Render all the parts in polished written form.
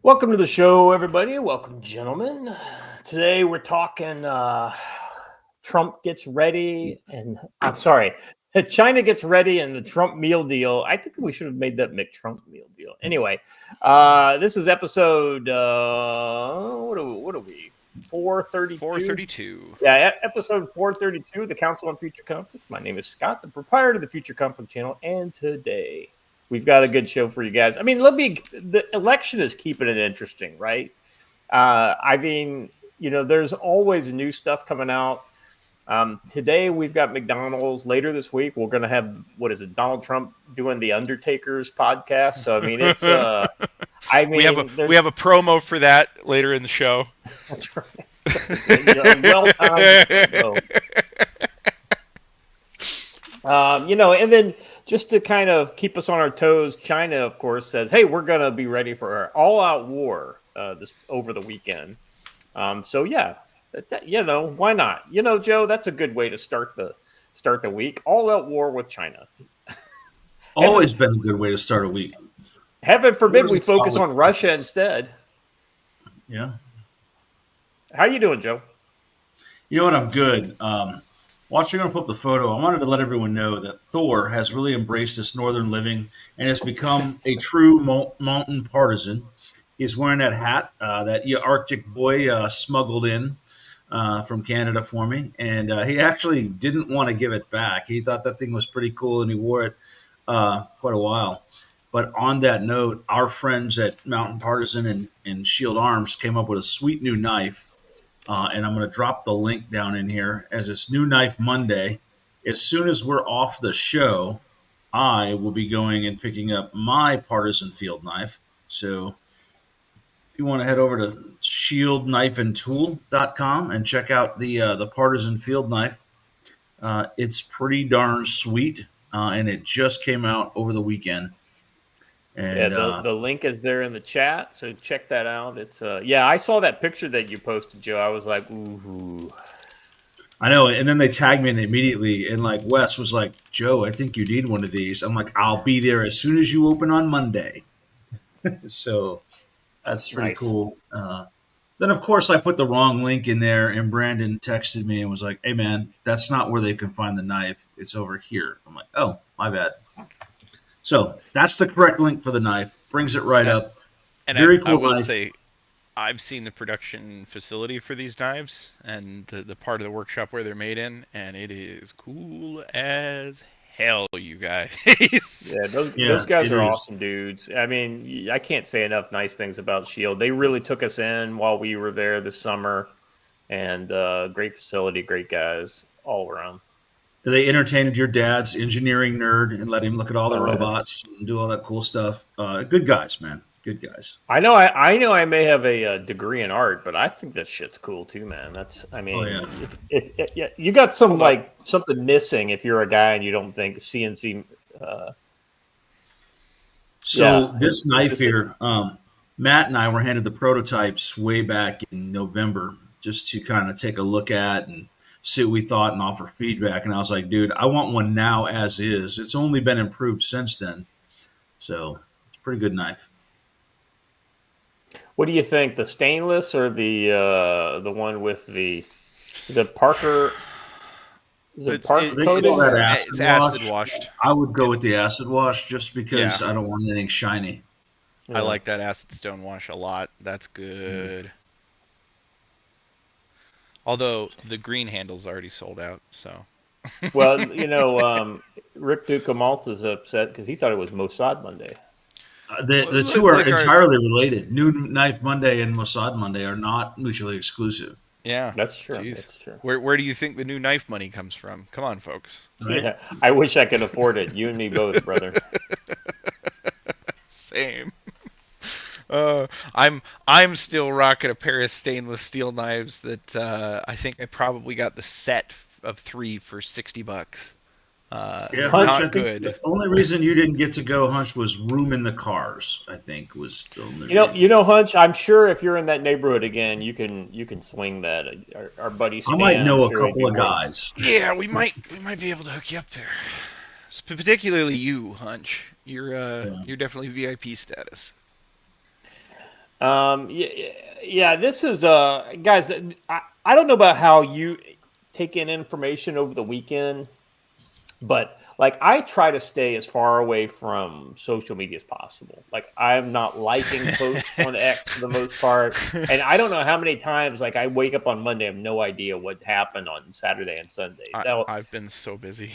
Welcome to the show, everybody. Welcome, gentlemen. Today we're talking Trump gets ready, and I'm sorry, China gets ready and the Trump meal deal. I think we should have made that McTrump meal deal. Anyway, this is episode, what are we, 432? 432. Yeah, episode 432, the Council on Future Conflict. My name is Scott, the proprietor of the Future Conflict channel, and today we've got a good show for you guys. I mean, the election is keeping it interesting, right? There's always new stuff coming out. Today we've got McDonald's. Later this week, we're going to have, Donald Trump doing the Undertaker's podcast. So, I mean, it's, we have a promo for that later in the show. That's right. Well-timed. And then just to kind of keep us on our toes, China, of course, says, "Hey, we're going to be ready for our all-out war this over the weekend." Why not? Joe, that's a good way to start the week. All-out war with China. Always been a good way to start a week. Heaven forbid we focus on Russia instead. Yeah. How you doing, Joe? You know what? I'm good. Watching him put up the photo, I wanted to let everyone know that Thor has really embraced this northern living and has become a true mountain partisan. He's wearing that hat that Arctic boy smuggled in from Canada for me, and he actually didn't want to give it back. He thought that thing was pretty cool, and he wore it quite a while. But on that note, our friends at Mountain Partisan and Shield Arms came up with a sweet new knife. And I'm going to drop the link down in here as it's New Knife Monday. As soon as we're off the show, I will be going and picking up my partisan field knife. So if you want to head over to shieldknifeandtool.com and check out the partisan field knife, it's pretty darn sweet, and it just came out over the weekend. And, the link is there in the chat, so check that out. It's I saw that picture that you posted, Joe. I was like, ooh. I know, and then they tagged me immediately, and like Wes was like, "Joe, I think you need one of these." I'm like, "I'll be there as soon as you open on Monday." So that's pretty nice. Cool. Then of course I put the wrong link in there, and Brandon texted me and was like, "Hey man, that's not where they can find the knife. It's over here." I'm like, "Oh, my bad." So that's the correct link for the knife. Brings it right up. And Very cool I will knife. say, I've seen the production facility for these knives and the part of the workshop where they're made in, and it is cool as hell, you guys. Those guys are awesome dudes. I mean, I can't say enough nice things about Shield. They really took us in while we were there this summer, and great facility, great guys all around. They entertained your dad's engineering nerd and let him look at all the robots and do all that cool stuff. Good guys, man. Good guys. I know I may have a degree in art, but I think that shit's cool too, man. If you got something missing if you're a guy and you don't think CNC. This knife here, Matt and I were handed the prototypes way back in November just to kind of take a look at and see what we thought and offer feedback. And I was like, dude, I want one now as is. It's only been improved since then. So it's a pretty good knife. What do you think? The stainless or the one with the Parker? Is it Parker coated? It's acid washed. I would go with the acid wash just because I don't want anything shiny. I like that acid stone wash a lot. That's good. Although the green handle's already sold out, so. Well, Rick Duke of Malta's upset because he thought it was Mossad Monday. The two are entirely related. New Knife Monday and Mossad Monday are not mutually exclusive. Yeah, that's true. Jeez. That's true. Where do you think the new knife money comes from? Come on, folks. Right? Yeah, I wish I could afford it. You and me both, brother. Same. I'm still rocking a pair of stainless steel knives that I think I probably got the set of 3 for $60. Hunch, not good. The only reason you didn't get to go, Hunch, was room in the cars. I think was still. Hunch. I'm sure if you're in that neighborhood again, you can swing that. Our buddy Stan, I might know a couple of guys. Yeah, we might be able to hook you up there. Particularly you, Hunch. You're definitely VIP status. Yeah, this is guys. I don't know about how you take in information over the weekend, but like I try to stay as far away from social media as possible. Like I'm not liking posts on X for the most part, and I don't know how many times like I wake up on Monday, I have no idea what happened on Saturday and Sunday. Now, I've been so busy.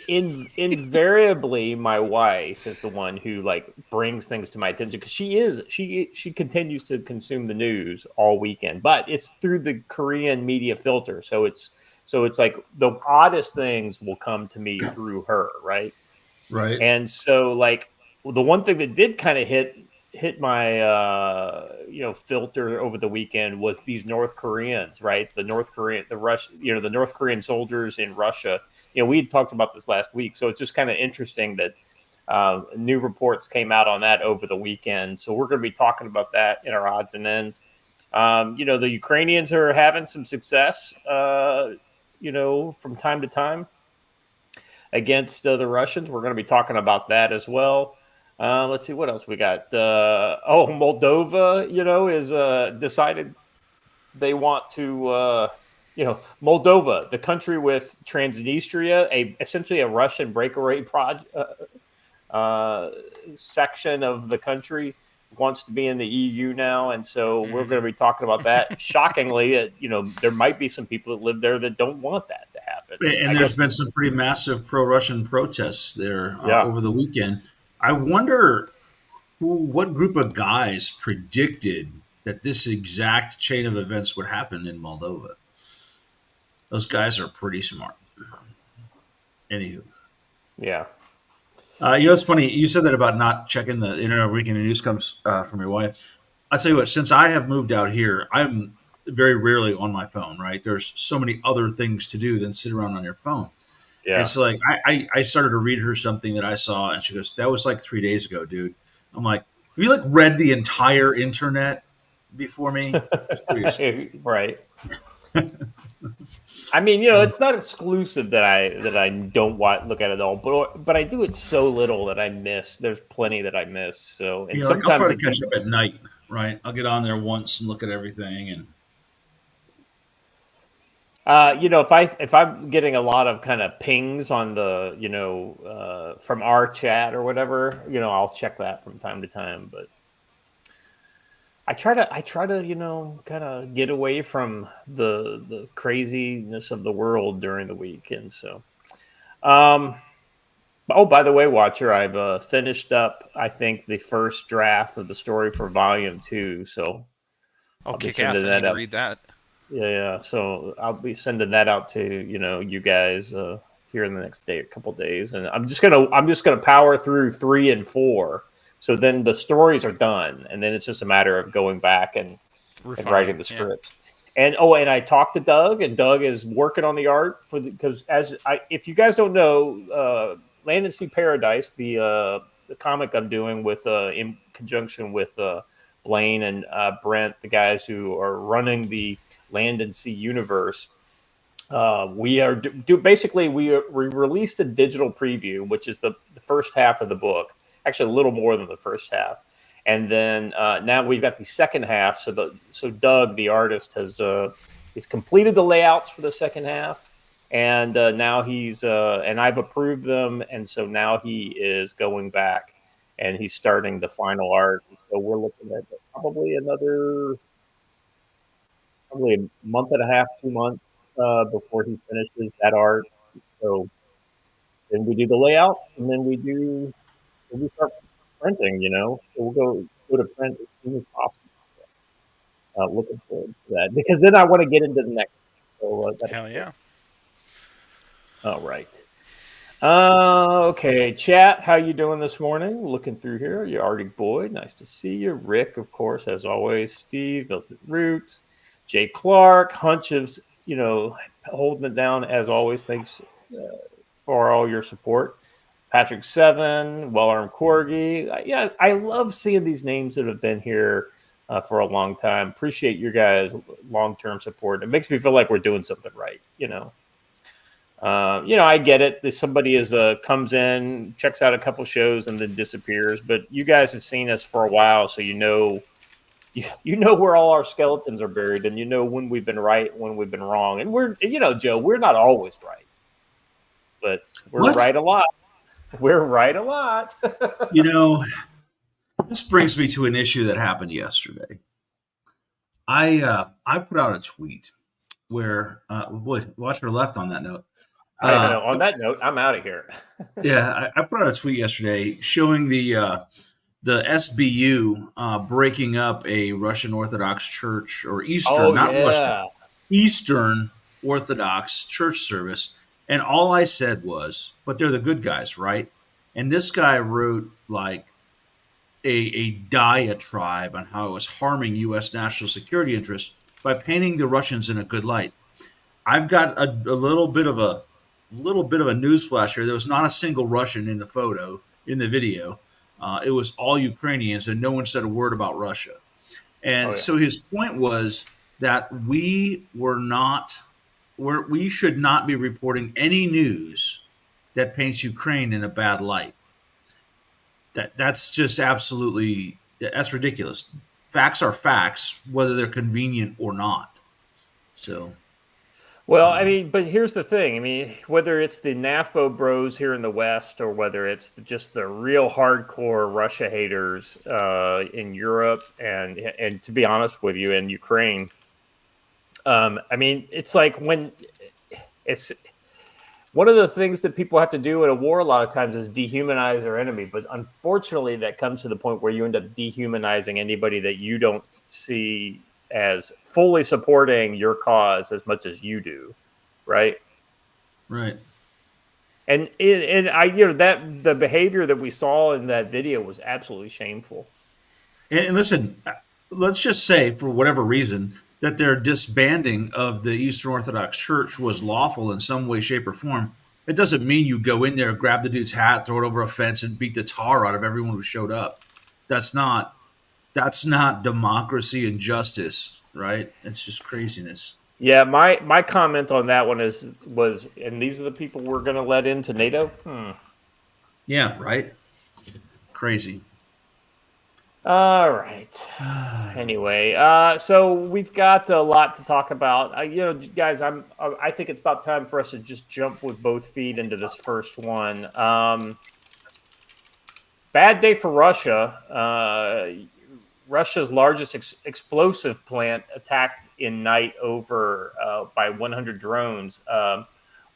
invariably, my wife is the one who like brings things to my attention because she continues to consume the news all weekend, but it's through the Korean media filter, so it's like the oddest things will come to me through her, right? Right. And so like the one thing that did kind of hit my filter over the weekend was these North Koreans, right? The North Korean soldiers in Russia. We had talked about this last week, so it's just kind of interesting that new reports came out on that over the weekend. So we're going to be talking about that in our odds and ends. The Ukrainians are having some success, from time to time against the Russians. We're going to be talking about that as well. Let's see what else we got. Moldova, is decided they want to, Moldova, the country with Transnistria, essentially a Russian breakaway section of the country, wants to be in the EU now, and so we're going to be talking about that. Shockingly, there might be some people that live there that don't want that to happen. And there's been some pretty massive pro-Russian protests there Yeah. over the weekend. I wonder what group of guys predicted that this exact chain of events would happen in Moldova. Those guys are pretty smart. Anywho. Yeah. It's funny. You said that about not checking the internet weekend news comes from your wife. I'll tell you what, since I have moved out here, I'm very rarely on my phone, right? There's so many other things to do than sit around on your phone. Yeah. And so like I started to read her something that I saw and she goes, that was like 3 days ago, dude. I'm like, have you like read the entire internet before me? Right. I mean, it's not exclusive that I don't look at it all, but I do it so little that I miss. There's plenty that I miss. So, and sometimes I'll try to catch up at night, right? I'll get on there once and look at everything, and if I'm getting a lot of kind of pings on the from our chat or whatever, I'll check that from time to time, but I try to kind of get away from the craziness of the world during the weekend. So, by the way, Watcher, I've finished up, I think, the first draft of the story for Volume 2. So, I'll kick ass. I need to read that. Yeah. So I'll be sending that out to you guys here in the next couple days, and I'm just gonna power through 3 and 4. So then the stories are done, and then it's just a matter of going back and writing the scripts. Yeah. And I talked to Doug, and Doug is working on the art because if you guys don't know, Land and Sea Paradise, the comic I'm doing with in conjunction with Blaine and Brent, the guys who are running the Land and Sea universe. We are basically we released a digital preview, which is the first half of the book. Actually, a little more than the first half, and then now we've got the second half. So Doug, the artist, he's completed the layouts for the second half, and now he's and I've approved them, and so now he is going back and he's starting the final art. So we're looking at probably a month and a half, 2 months before he finishes that art. So then we do the layouts, and then we start printing. So we'll go to print as soon as possible. Looking forward to that because then I want to get into the next. So hell yeah! All right. Okay, chat. How you doing this morning? Looking through here. You Arctic Boy. Nice to see you. Rick, of course, as always. Steve, Built at Roots. Jay Clark, Hunch of holding it down as always. Thanks for all your support. Patrick Seven, Well-Armed Corgi. I love seeing these names that have been here for a long time. Appreciate your guys' long-term support. It makes me feel like we're doing something right. I get it. Somebody comes in, checks out a couple shows, and then disappears. But you guys have seen us for a while, so you know where all our skeletons are buried, and you know when we've been right, when we've been wrong, and Joe, we're not always right, but we're What? right a lot. We're right a lot. This brings me to an issue that happened yesterday. I put out a tweet where boy, watch her left on that note. On that note, I'm out of here. Yeah, I put out a tweet yesterday showing the SBU breaking up a Russian Orthodox church or Eastern, Oh not Russian, yeah. Eastern Orthodox church service. And all I said was, but they're the good guys, right? And this guy wrote like a diatribe on how it was harming U.S. national security interests by painting the Russians in a good light. I've got a little bit of a newsflash here. There was not a single Russian in the photo, in the video. It was all Ukrainians, and no one said a word about Russia. And so his point was that we should not be reporting any news that paints Ukraine in a bad light. That's just that's ridiculous. Facts are facts, whether they're convenient or not. So. Well, I mean, but here's the thing. I mean, whether it's the NAFO bros here in the West or whether it's just the real hardcore Russia haters in Europe and to be honest with you, in Ukraine, I mean, it's like it's one of the things that people have to do in a war a lot of times is dehumanize their enemy. But unfortunately, that comes to the point where you end up dehumanizing anybody that you don't see as fully supporting your cause as much as you do, right? Right. And that the behavior that we saw in that video was absolutely shameful. And listen, let's just say for whatever reason that their disbanding of the Eastern Orthodox Church was lawful in some way, shape, or form. It doesn't mean you go in there, grab the dude's hat, throw it over a fence, and beat the tar out of everyone who showed up. That's not democracy and justice, right? It's just craziness. Yeah, my comment on that one was, and these are the people we're going to let into NATO. Yeah, right. Crazy. All right. Anyway, so we've got a lot to talk about. Guys, I think it's about time for us to just jump with both feet into this first one. Bad day for Russia. Russia's largest explosive plant attacked in night over by 100 drones.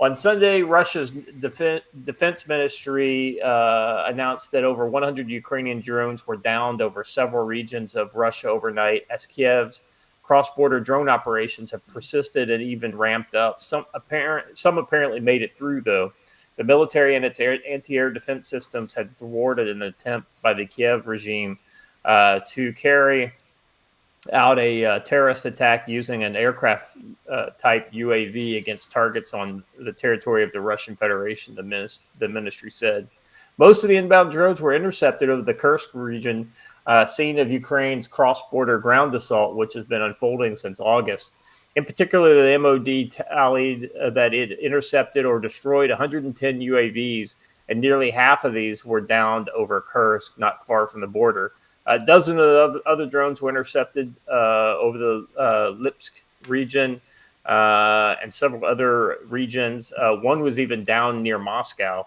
On Sunday, Russia's defense ministry announced that over 100 Ukrainian drones were downed over several regions of Russia overnight, as Kiev's cross-border drone operations have persisted and even ramped up. Some apparently made it through, though. The military and its anti-air defense systems had thwarted an attempt by the Kiev regime to carry out a terrorist attack using an aircraft type UAV against targets on the territory of the Russian Federation, the ministry said. Most of the inbound drones were intercepted over the Kursk region, scene of Ukraine's cross-border ground assault, which has been unfolding since August. In particular, the MOD tallied that it intercepted or destroyed 110 UAVs, and nearly half of these were downed over Kursk, not far from the border. A dozen of other drones were intercepted over the Lipsk region and several other regions. One was even down near Moscow.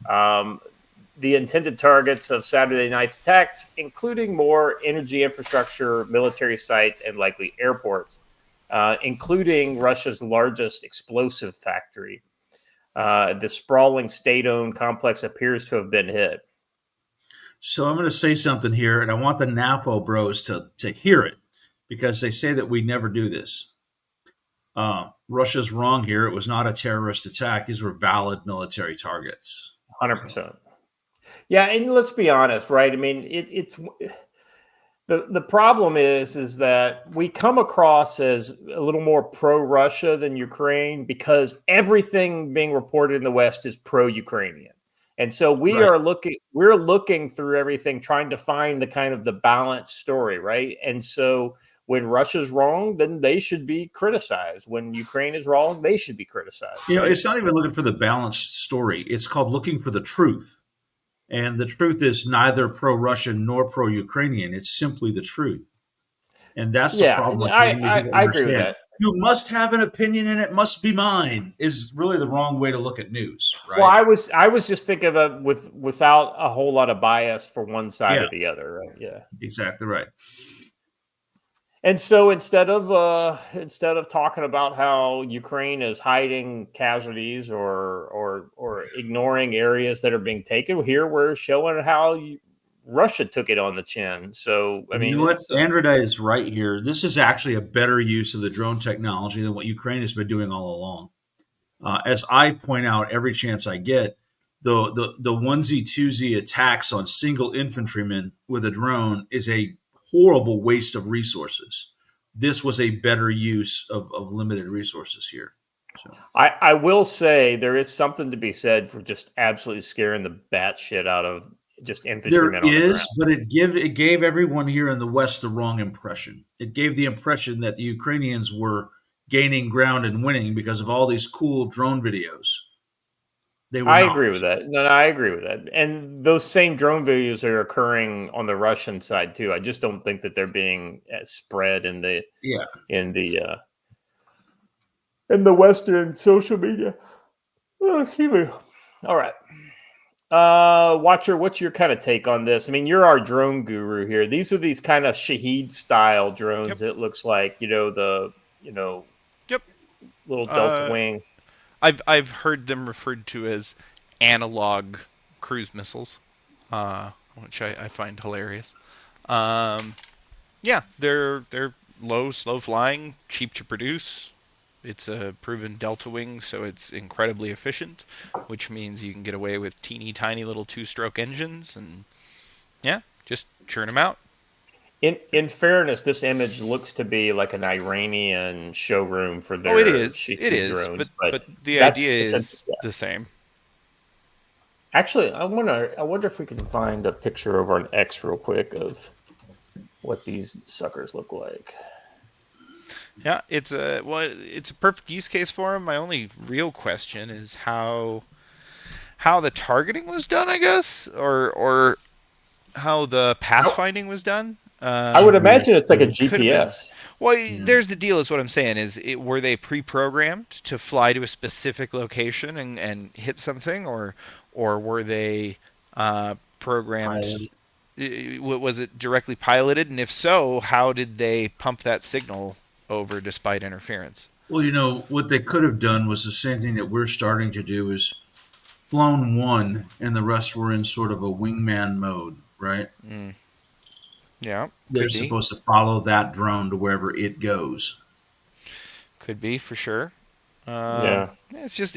The intended targets of Saturday night's attacks, including more energy infrastructure, military sites, and likely airports, including Russia's largest explosive factory. The sprawling state-owned complex appears to have been hit. So I'm going to say something here, and I want the NAPO bros to hear it, because they say that we never do this. Russia's wrong here. It was not a terrorist attack. These were valid military targets. 100%. Yeah, and let's be honest, right? I mean, it's the problem is that we come across as a little more pro-Russia than Ukraine because everything being reported in the West is pro-Ukrainian. And so we're looking through everything, trying to find the kind of the balanced story, right? And so when Russia's wrong, then they should be criticized. When Ukraine is wrong, they should be criticized. Right? It's not even looking for the balanced story. It's called looking for the truth. And the truth is neither pro-Russian nor pro-Ukrainian. It's simply the truth. And that's the Yeah, problem. Like, I, making people I agree with understand. that. You must have an opinion and it must be mine is really the wrong way to look at news, Well, right? I was just thinking of it without a whole lot of bias for one side Yeah, or the other. Right? Yeah. exactly right. And so instead of talking about how Ukraine is hiding casualties or ignoring areas that are being taken, here we're showing how Russia took it on the chin. So I And you mean, know what? it's Andreda is right here. This is actually a better use of the drone technology than what Ukraine has been doing all along. As I point out every chance I get, the onesie twosie attacks on single infantrymen with a drone is a horrible waste of resources. This was a better use of limited resources here. So I will say there is something to be said for just absolutely scaring the bat shit out of just there infantrymen on the ground. is, but it gave everyone here in the West the wrong impression. It gave the impression that the Ukrainians were gaining ground and winning because of all these cool drone videos. They were I agree not. with that. No, I agree with that. And those same drone videos are occurring on the Russian side too. I just don't think that they're being spread Yeah. in the in the Western social media. Oh, excuse me. All right. Watcher, what's your kind of take on this? I mean, you're our drone guru here. These are these kind of Shaheed style drones. Yep. It looks like, you know, Yep. little Delta Uh, wing. I've heard them referred to as analog cruise missiles, which I find hilarious. Um, yeah, they're low, slow flying, cheap to produce. It's a proven delta wing, so it's incredibly efficient, which means you can get away with teeny tiny little two-stroke engines, and yeah, just churn them out. In fairness, this image looks to be like an Iranian showroom for Oh, it their is, it Shaheed is, drones, but but the that's idea essentially. is the same. Actually, I wonder if we can find a picture over on X real quick of what these suckers look like. Yeah, it's a perfect use case for them. My only real question is how the targeting was done, I guess, or how the pathfinding was done. I would imagine it's like a Could have been. GPS. Well, Yeah. there's the deal. Is what I'm saying is, were they pre-programmed to fly to a specific location and hit something, or were they programmed? Pilot. Was it directly piloted? And if so, how did they pump that signal over despite interference? Well, what they could have done was the same thing that we're starting to do is flown one and the rest were in sort of a wingman mode, right? Mm, yeah, They're could be. supposed to follow that drone to wherever it goes. Could be for sure. Yeah. It's just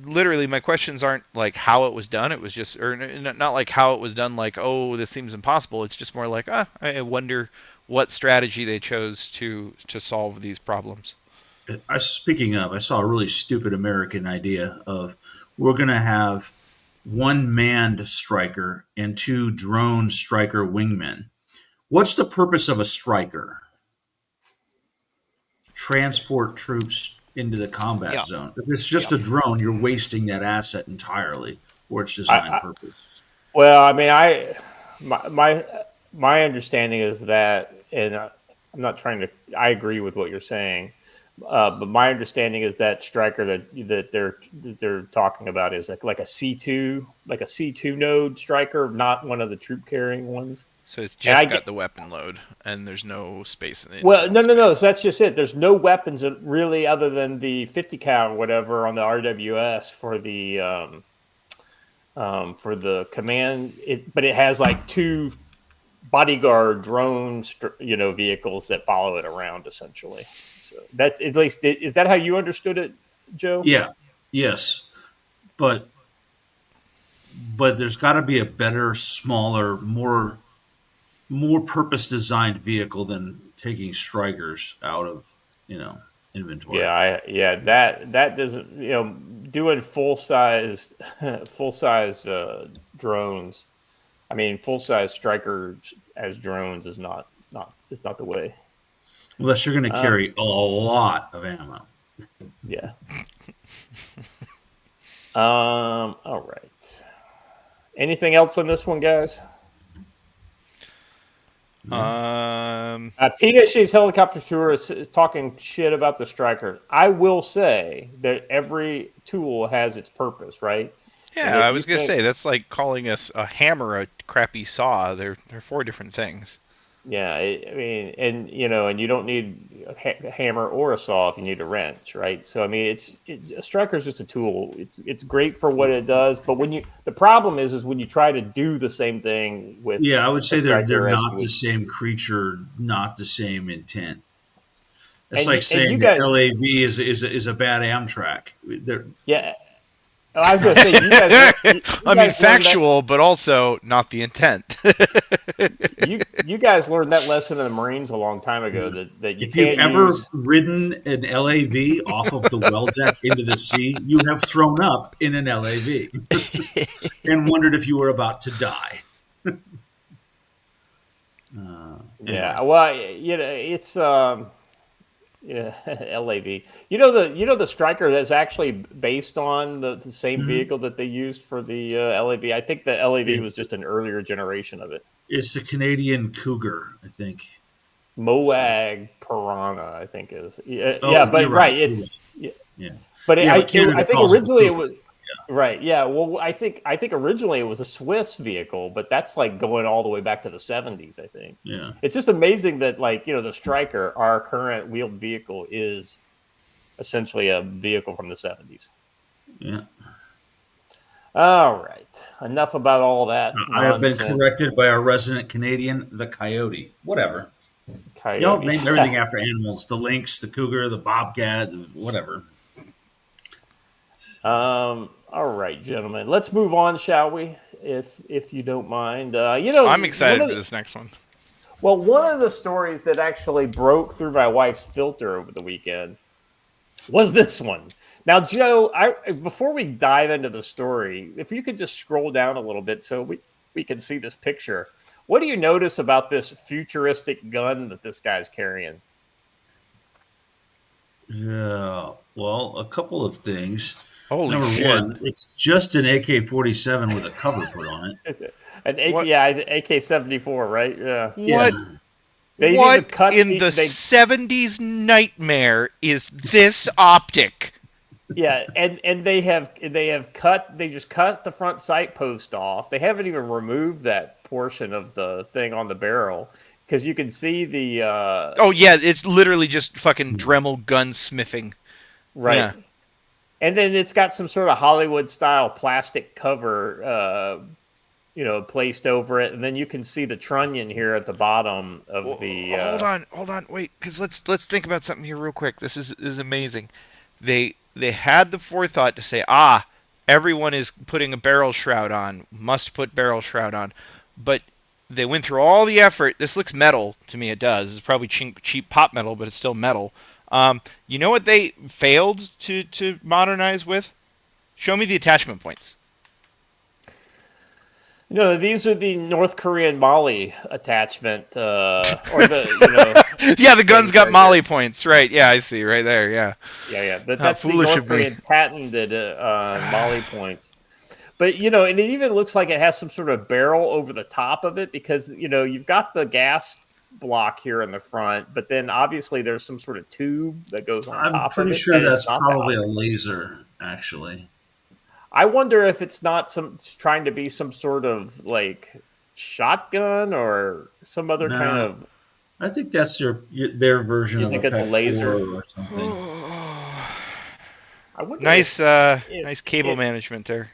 literally my questions aren't like how it was done. It was just or not like how it was done. Like, oh, this seems impossible. It's just more like I wonder what strategy they chose to solve these problems. Speaking of, I saw a really stupid American idea of we're going to have one manned striker and two drone striker wingmen. What's the purpose of a striker? Transport troops into the combat Yeah, zone. If it's yeah. just a drone, you're wasting that asset entirely for its I, design I purpose. well, I mean, my understanding is that, and I'm not trying to. I agree with what you're saying, but my understanding is that striker that they're talking about is like a C2, like a C2 node striker, not one of the troop carrying ones. So it's And I just get got the weapon load, and there's no space in the well, internal no. space. So that's just it. There's no weapons really other than the 50 cal or whatever on the RWS for the command. But it has like two bodyguard drone, vehicles that follow it around essentially. So that's at least is that how you understood it, Joe? Yeah, yes, but there's got to be a better, smaller, more purpose designed vehicle than taking strikers out of inventory. That doesn't doing full size drones. I mean, full size strikers as drones is not it's not the way. Unless you're going to Um, carry a lot of ammo. yeah. All right. Anything else on this one, guys? Yeah. PSA's helicopter tour is talking shit about the Striker. I will say that every tool has its purpose, right? Yeah, I was gonna say that's like calling us a hammer a crappy saw. They're four different things. Yeah, I mean, and you don't need a hammer or a saw if you need a wrench, right? So I mean, a striker is just a tool. It's great for what it does, but the problem is when you try to do the same thing with I would say they're striker not the same creature, not the same intent. It's and like you saying guys, that LAV is a bad Amtrak. Yeah, I was going to say you guys. I mean, factual, but also not the intent. you guys learned that lesson in the Marines a long time ago. That you if can't you've ever use... ridden an LAV off of the well deck into the sea, you have thrown up in an LAV and wondered if you were about to die. Yeah, well, it's LAV. The Striker that's actually based on the same vehicle that they used for the LAV. I think the LAV was just an earlier generation of it. It's the Canadian Cougar, I think. Moag Piranha, I think is. But right. It's But I think originally it was. Right. Yeah. Well, I think originally it was a Swiss vehicle, but that's like going all the way back to the 70s, I think. Yeah. It's just amazing that the Striker, our current wheeled vehicle, is essentially a vehicle from the 70s. Yeah. All right. Enough about all that. I have been corrected by our resident Canadian, the Coyote. Whatever. Coyote. Y'all name everything after animals: the lynx, the cougar, the bobcat, whatever. All right, gentlemen. Let's move on, shall we? If you don't mind. I'm excited for this next one. Well, one of the stories that actually broke through my wife's filter over the weekend was this one. Now, Joe, before we dive into the story, if you could just scroll down a little bit so we can see this picture. What do you notice about this futuristic gun that this guy's carrying? Yeah, well, a couple of things. Holy Number shit. one, it's just an AK-47 with a cover put on it. An AK-74, right? Yeah. What? They what in the 70s nightmare is this optic? Yeah, and they just cut the front sight post off. They haven't even removed that portion of the thing on the barrel because you can see the. Oh yeah, it's literally just fucking Dremel gunsmithing. Right. Yeah. And then it's got some sort of Hollywood style plastic cover, placed over it, and then you can see the trunnion here at the bottom of the. Hold on, wait, because let's think about something here real quick. This is amazing. They had the forethought to say, everyone is putting a barrel shroud on, must put barrel shroud on, but they went through all the effort. This looks metal to me. It does. It's probably cheap pop metal, but it's still metal. You know what they failed to modernize with? Show me the attachment points. These are the North Korean Molly attachment, or the yeah, the gun's got Molly points, right? Yeah, I see, right there. Yeah. Yeah. That's the North Korean patented Molly points. But and it even looks like it has some sort of barrel over the top of it because you've got the gas block here in the front, but then obviously there's some sort of tube that goes on top of it. I'm pretty sure that's probably a laser, actually. I wonder if it's not trying to be some sort of like shotgun or some other kind of. I think that's their version of. You think it's a laser or something? Nice cable management there.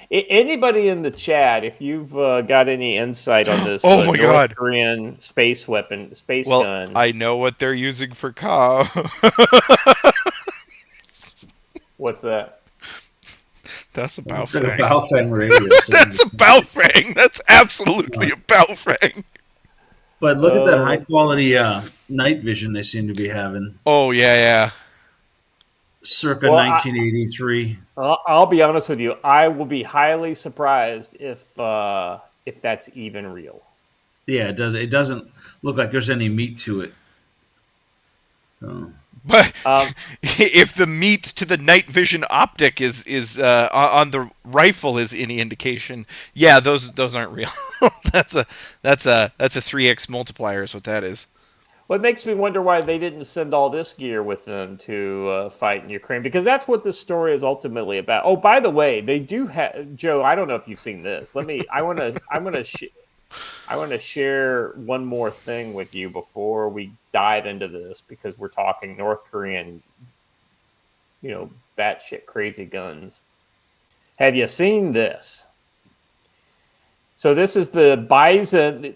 Anybody in the chat, if you've got any insight on this North Korean space gun. I know what they're using for cow. What's that? That's a Baofeng. Baofeng radio. That's a Baofeng. That's absolutely a Baofeng. But look at that high quality night vision they seem to be having. Oh yeah. Circa 1983. I'll be honest with you. I will be highly surprised if that's even real. Yeah, it does. It doesn't look like there's any meat to it. So. But if the meat to the night vision optic is on the rifle is any indication, yeah, those aren't real. that's a 3x multiplier is what that is. What makes me wonder why they didn't send all this gear with them to fight in Ukraine, because that's what this story is ultimately about. Oh, by the way, they do have Joe. I don't know if you've seen this. I want to share one more thing with you before we dive into this, because we're talking North Korean, batshit crazy guns. Have you seen this? So this is the Bison.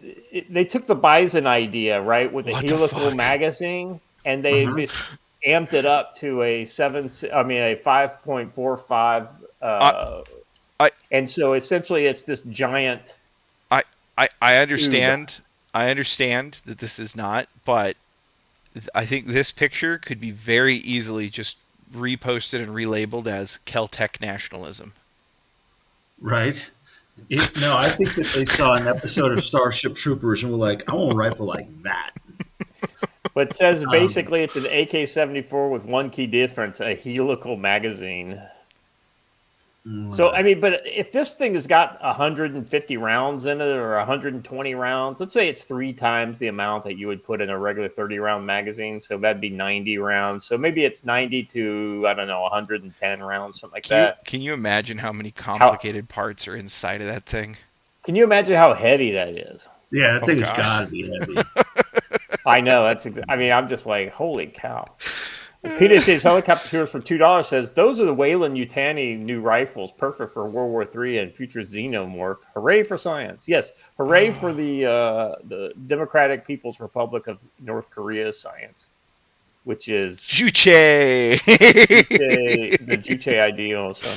They took the Bison idea, right, with the helical magazine, and they amped it up to a 5.45. And so essentially, it's this giant. I understand. Tube. I understand that this is not, but I think this picture could be very easily just reposted and relabeled as Caltech nationalism. Right. I think that they saw an episode of Starship Troopers and were like, I want a rifle like that. But it says basically it's an AK-74 with one key difference, a helical magazine. So, I mean, but if this thing has got 150 rounds in it or 120 rounds, let's say it's 3 times the amount that you would put in a regular 30-round magazine. So that'd be 90 rounds. So maybe it's 90 to, 110 rounds, something like that. Can you imagine how many complicated parts are inside of that thing? Can you imagine how heavy that is? Yeah, that thing has got to be heavy. I know. I'm just like, holy cow. PDC's helicopter tours for $2 says those are the Weyland-Yutani new rifles, perfect for World War III and future xenomorph. Hooray for science! Yes, hooray for the Democratic People's Republic of North Korea's science, which is Juche, the Juche ideal. So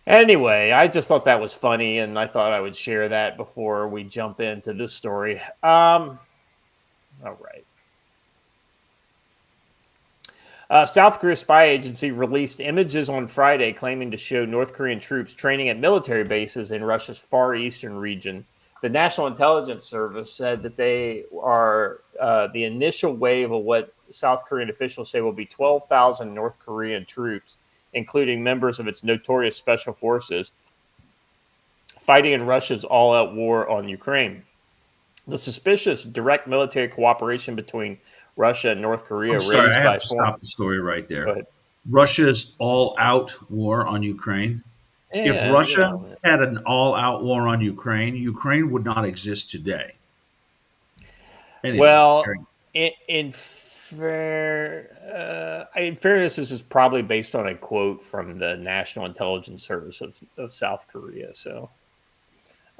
anyway, I just thought that was funny, and I thought I would share that before we jump into this story. All right. South Korea spy agency released images on Friday claiming to show North Korean troops training at military bases in Russia's far eastern region. The National Intelligence Service said that they are the initial wave of what South Korean officials say will be 12,000 North Korean troops, including members of its notorious special forces, fighting in Russia's all-out war on Ukraine. The suspicious direct military cooperation between Russia and North Korea. I have to stop the story right there. Russia's all-out war on Ukraine. Yeah, if Russia had an all-out war on Ukraine, Ukraine would not exist today. Anyway, well, in fairness, this is probably based on a quote from the National Intelligence Service of South Korea. So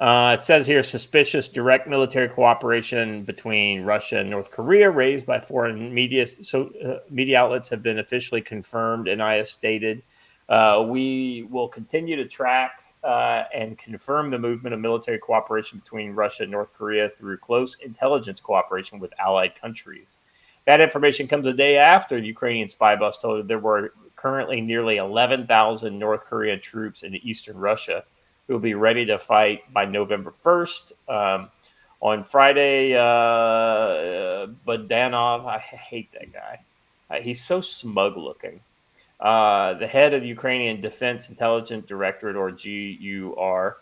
it says here, suspicious direct military cooperation between Russia and North Korea raised by foreign media. Media outlets have been officially confirmed, and I have stated we will continue to track and confirm the movement of military cooperation between Russia and North Korea through close intelligence cooperation with allied countries. That information comes a day after the Ukrainian spy bus told there were currently nearly 11,000 North Korean troops in eastern Russia who will be ready to fight by November 1st. On Friday, Budanov, I hate that guy. He's so smug looking. The head of the Ukrainian Defense Intelligence Directorate, or GUR,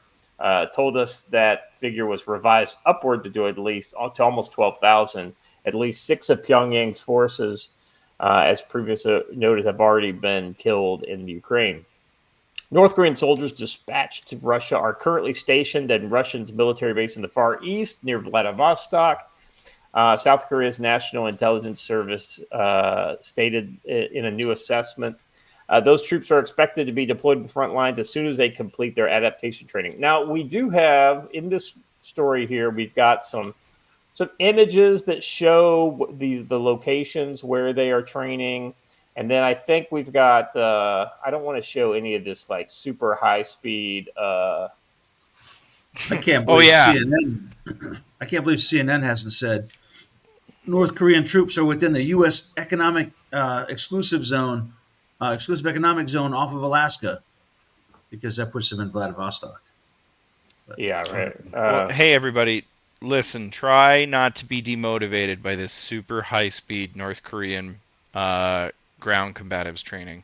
told us that figure was revised upward to almost 12,000. At least 6 of Pyongyang's forces, as previously noted, have already been killed in Ukraine. North Korean soldiers dispatched to Russia are currently stationed at Russia's military base in the Far East near Vladivostok. South Korea's National Intelligence Service stated in a new assessment those troops are expected to be deployed to the front lines as soon as they complete their adaptation training. Now, we do have, in this story here, we've got some images that show the locations where they are training. And then I think we've got, I don't want to show any of this like super high speed. I can't believe CNN. I can't believe CNN hasn't said North Korean troops are within the U.S. economic exclusive economic zone off of Alaska, because that puts them in Vladivostok. Yeah, right. Well, hey, everybody. Listen, try not to be demotivated by this super high-speed North Korean ground combatives training.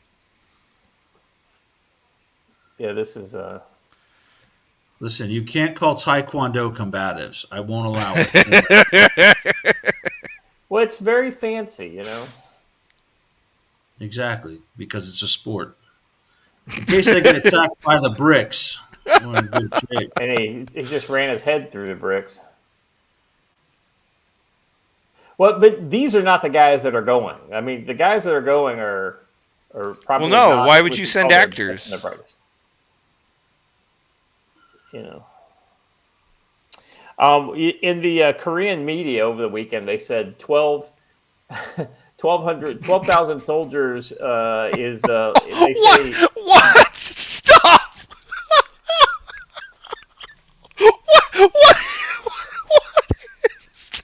Yeah, this is Listen, you can't call Taekwondo combatives. I won't allow it. Well, it's very fancy, you know. Exactly, because it's a sport. In case they get attacked by the bricks, we're in good shape. And he just ran his head through the bricks. Well, but these are not the guys that are going. I mean, the guys that are going are probably Well, no. not Why what would we you could send call their actors? best and the brightest. You know. In the Korean media over the weekend, they said 12,000 soldiers is they say What? What? Stop! What? What is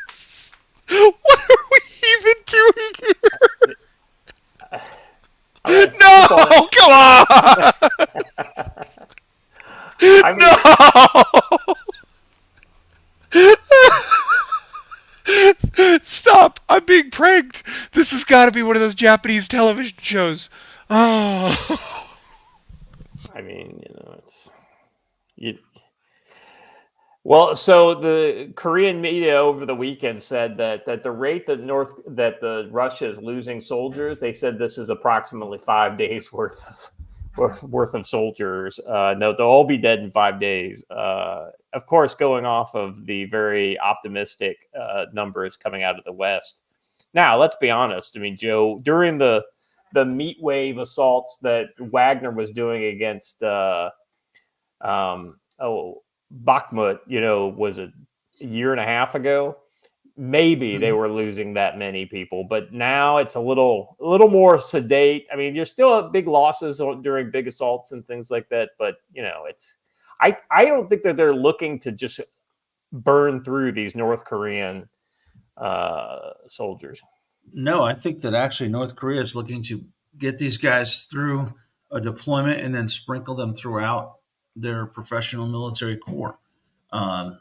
this? What are we even doing here? No! Come on! I mean, No! Stop! I'm being pranked. This has got to be one of those Japanese television shows. Oh. I mean, you know, well, so the Korean media over the weekend said that the rate that the Russia is losing soldiers, they said this is approximately 5 days worth of soldiers. No, they'll all be dead in 5 days. Of course, going off of the very optimistic numbers coming out of the West. Now, let's be honest. I mean, Joe, during the meat wave assaults that Wagner was doing against Bakhmut, you know, was a year and a half ago. Maybe they were losing that many people, but now it's a little more sedate. I mean, there's still big losses during big assaults and things like that, but you know, I don't think that they're looking to just burn through these North Korean soldiers. No, I think that actually North Korea is looking to get these guys through a deployment and then sprinkle them throughout their professional military corps. Um,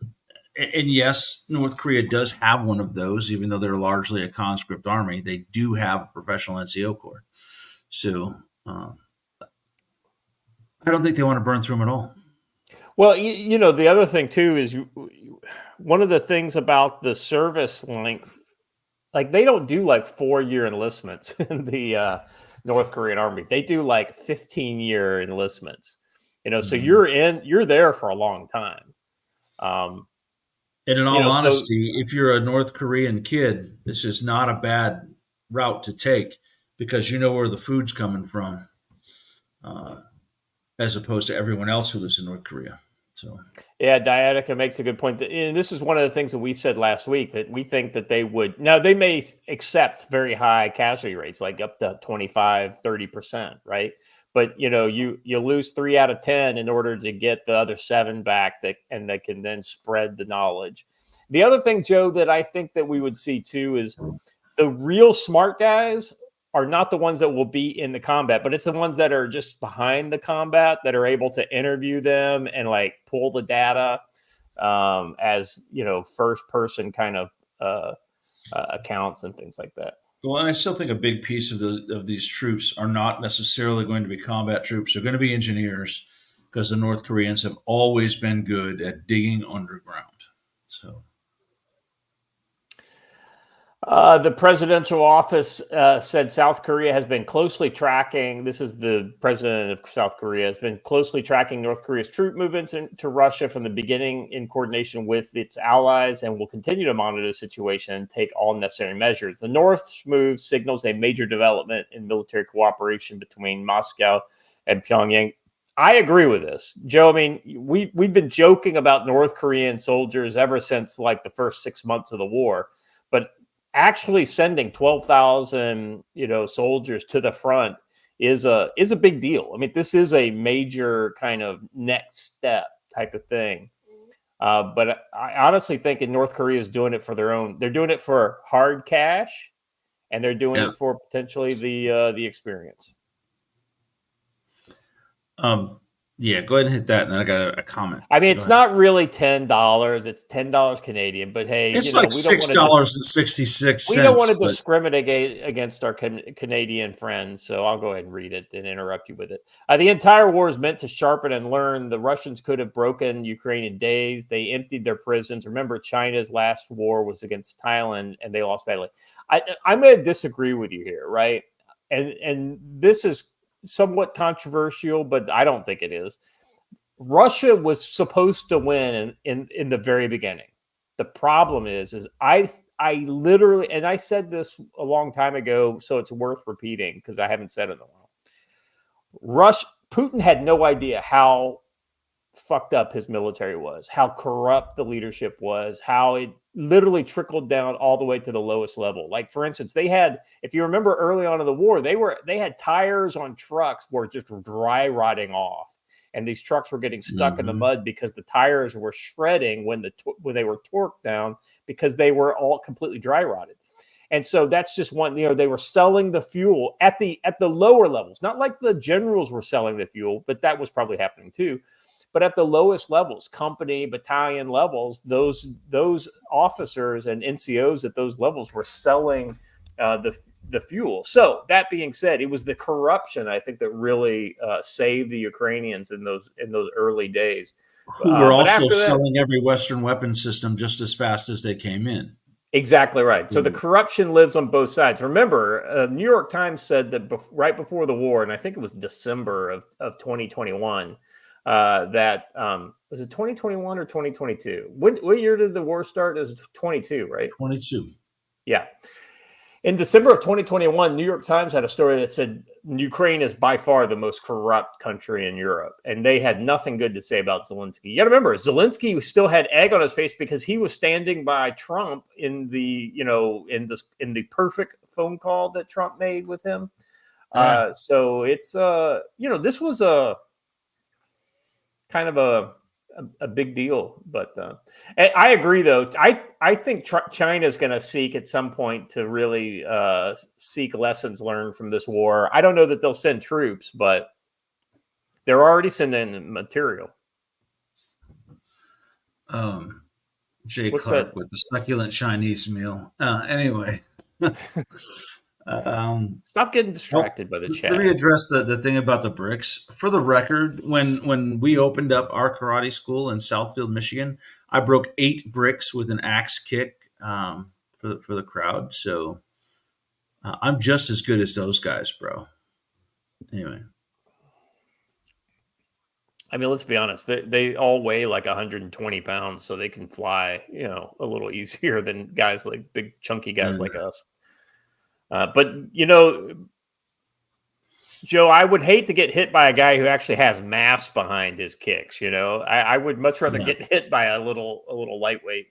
and yes, North Korea does have one of those, even though they're largely a conscript army. They do have a professional NCO corps. So I don't think they want to burn through them at all. Well, you know, the other thing too is one of the things about the service length, like they don't do like 4-year enlistments in the North Korean army. They do like 15-year enlistments. You know, so you're there for a long time. And in all honesty, if you're a North Korean kid, this is not a bad route to take because you know where the food's coming from, as opposed to everyone else who lives in North Korea. So, yeah, Diatica makes a good point. And this is one of the things that we said last week, that we think that they would. Now, they may accept very high casualty rates, like up to 25, 30%, right? But, you know, you lose 3 out of 10 in order to get the other 7 back, and that can then spread the knowledge. The other thing, Joe, that I think that we would see too is the real smart guys are not the ones that will be in the combat, but it's the ones that are just behind the combat that are able to interview them and like pull the data as, you know, first person kind of accounts and things like that. well, and I still think a big piece of these troops are not necessarily going to be combat troops. They're going to be engineers because the North Koreans have always been good at digging underground. So. The presidential office said South Korea has been closely tracking. This is the president of South Korea has been closely tracking North Korea's troop movements into Russia from the beginning in coordination with its allies, and will continue to monitor the situation and take all necessary measures. The North's move signals a major development in military cooperation between Moscow and Pyongyang. I agree with this, Joe. I mean, we've been joking about North Korean soldiers ever since like the first 6 months of the war, but actually sending 12,000, you know, soldiers to the front is a big deal. I mean, this is a major kind of next step type of thing. But I honestly think in North Korea is doing it for their own. They're doing it for hard cash, and they're doing it for potentially the experience. Yeah, go ahead and hit that, and then I got a comment. I mean, Go it's ahead. not really $10. It's $10 Canadian, but hey, It's we like don't want to $6.66, but discriminate against our Canadian friends. So I'll go ahead and read it and interrupt you with it. The entire war is meant to sharpen and learn. The Russians could have broken Ukraine in days. They emptied their prisons. Remember, China's last war was against Thailand, and they lost badly. I'm going to disagree with you here, right? And this is somewhat controversial, but I don't think it is. Russia was supposed to win in the very beginning. The problem is I literally, and I said this a long time ago, so it's worth repeating because I haven't said it in a while. Putin had no idea how fucked up his military was, how corrupt the leadership was, how it literally trickled down all the way to the lowest level. Like, for instance, they had, if you remember early on in the war, they had tires on trucks were just dry rotting off. And these trucks were getting stuck in the mud because the tires were shredding when they were torqued down because they were all completely dry rotted. And so that's just one, they were selling the fuel at the lower levels, not like the generals were selling the fuel, but that was probably happening too. But at the lowest levels, company, battalion levels, those officers and NCOs at those levels were selling the fuel. So that being said, it was the corruption, I think, that really saved the Ukrainians in those early days. who were also selling every Western weapon system just as fast as they came in. Exactly right. So the corruption lives on both sides. Remember, New York Times said that right before the war, and I think it was December of 2021, that was it 2021 or 2022? What year did the war start? It was 22, right? 22. Yeah. In December of 2021, New York Times had a story that said Ukraine is by far the most corrupt country in Europe, and they had nothing good to say about Zelensky. You got to remember, Zelensky still had egg on his face because he was standing by Trump in the perfect phone call that Trump made with him. Yeah. So it's this was a kind of a big deal, but I agree. Though I think China is going to seek at some point to really seek lessons learned from this war. I don't know that they'll send troops, but they're already sending material. Jay Clark with the succulent Chinese meal. Anyway. Stop getting distracted by the chat. Let me address the thing about the bricks. For the record, when we opened up our karate school in Southfield, Michigan, I broke 8 bricks with an axe kick for the crowd. So I'm just as good as those guys, bro. Anyway. I mean, let's be honest. They all weigh like 120 pounds, so they can fly, a little easier than guys like big chunky guys like us. But, Joe, I would hate to get hit by a guy who actually has mass behind his kicks. I would much rather get hit by a little lightweight.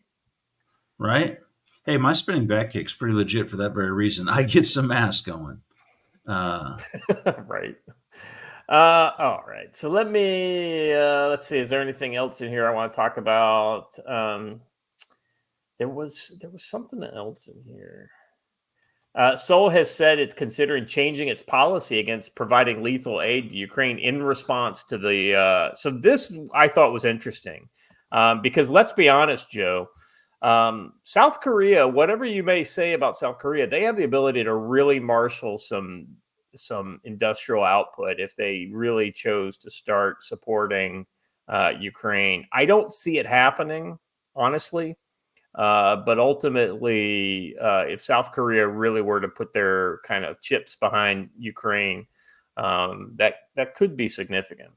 Right. Hey, my spinning back kick's pretty legit for that very reason. I get some mass going. Right. All right. So let's see. Is there anything else in here I want to talk about? There was something else in here. Seoul has said it's considering changing its policy against providing lethal aid to Ukraine in response to the. So this I thought was interesting because let's be honest, Joe. South Korea, whatever you may say about South Korea, they have the ability to really marshal some industrial output if they really chose to start supporting Ukraine. I don't see it happening, honestly. But ultimately, if South Korea really were to put their kind of chips behind Ukraine, that could be significant.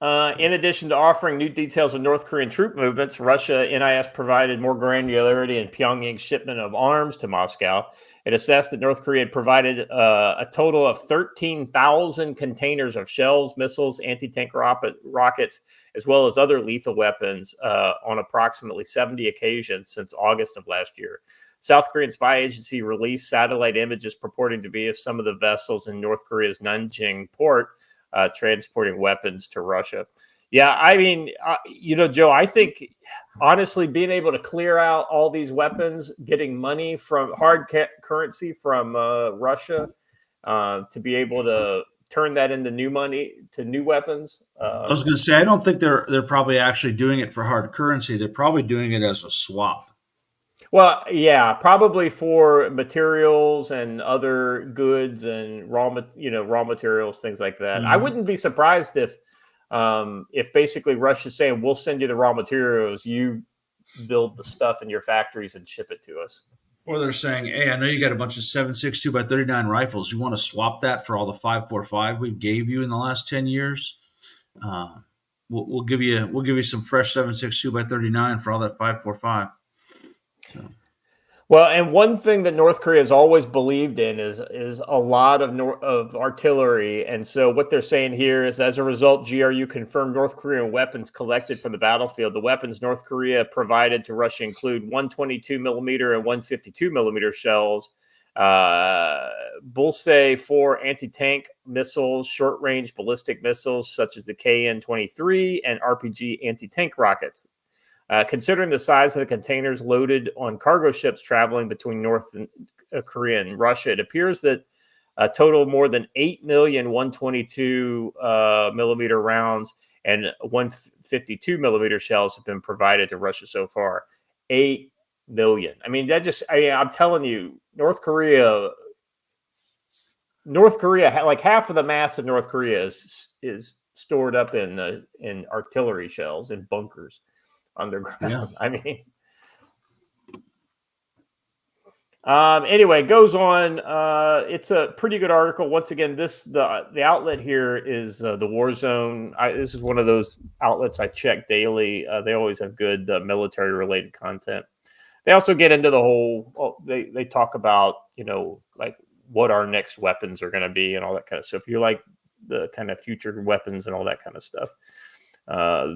In addition to offering new details of North Korean troop movements, Russia NIS provided more granularity in Pyongyang's shipment of arms to Moscow. It assessed that North Korea had provided a total of 13,000 containers of shells, missiles, anti-tank rockets, as well as other lethal weapons on approximately 70 occasions since August of last year. South Korean spy agency released satellite images purporting to be of some of the vessels in North Korea's Nanjing port transporting weapons to Russia. Yeah, I mean, Joe, I think, honestly, being able to clear out all these weapons, getting money from hard currency from Russia, to be able to turn that into new money, to new weapons. I was going to say, I don't think they're probably actually doing it for hard currency. They're probably doing it as a swap. Well, yeah, probably for materials and other goods and raw materials, things like that. I wouldn't be surprised if basically Russia's saying, we'll send you the raw materials, you build the stuff in your factories and ship it to us. Or they're saying, hey, I know you got a bunch of 7.62 by 39 rifles. You want to swap that for all the 5.45 we gave you in the last 10 years? We'll give you some fresh 7.62 by 39 for all that 5.45. So. Well, and one thing that North Korea has always believed in is a lot of artillery. And so what they're saying here is, as a result, GRU confirmed North Korean weapons collected from the battlefield. The weapons North Korea provided to Russia include 122 millimeter and 152 millimeter shells, Bullseye 4 anti-tank missiles, short-range ballistic missiles such as the KN-23, and RPG anti-tank rockets. Considering the size of the containers loaded on cargo ships traveling between North Korea and Russia, it appears that a total of more than 8 million 122 millimeter rounds and 152 millimeter shells have been provided to Russia so far. 8 million. I mean, I'm telling you, North Korea, like half of the mass of North Korea is stored up in artillery shells and bunkers underground. Yeah. I mean, anyway, it goes on. It's a pretty good article. Once again, the outlet here is the War Zone. This is one of those outlets I check daily. They always have good military related content. They also get into the whole. They talk about like what our next weapons are going to be and all that kind of stuff. If you like the kind of future weapons and all that kind of stuff,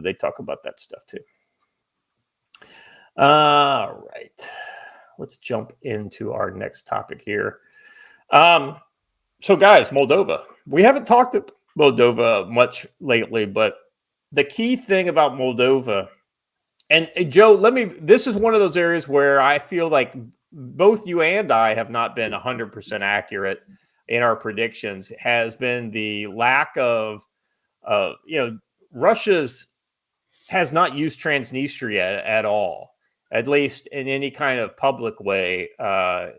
they talk about that stuff too. All right, let's jump into our next topic here. So guys, Moldova. We haven't talked about Moldova much lately, but the key thing about Moldova, and Joe, this is one of those areas where I feel like both you and I have not been 100% accurate in our predictions, has been the lack of, Russia's has not used Transnistria at all, at least in any kind of public way,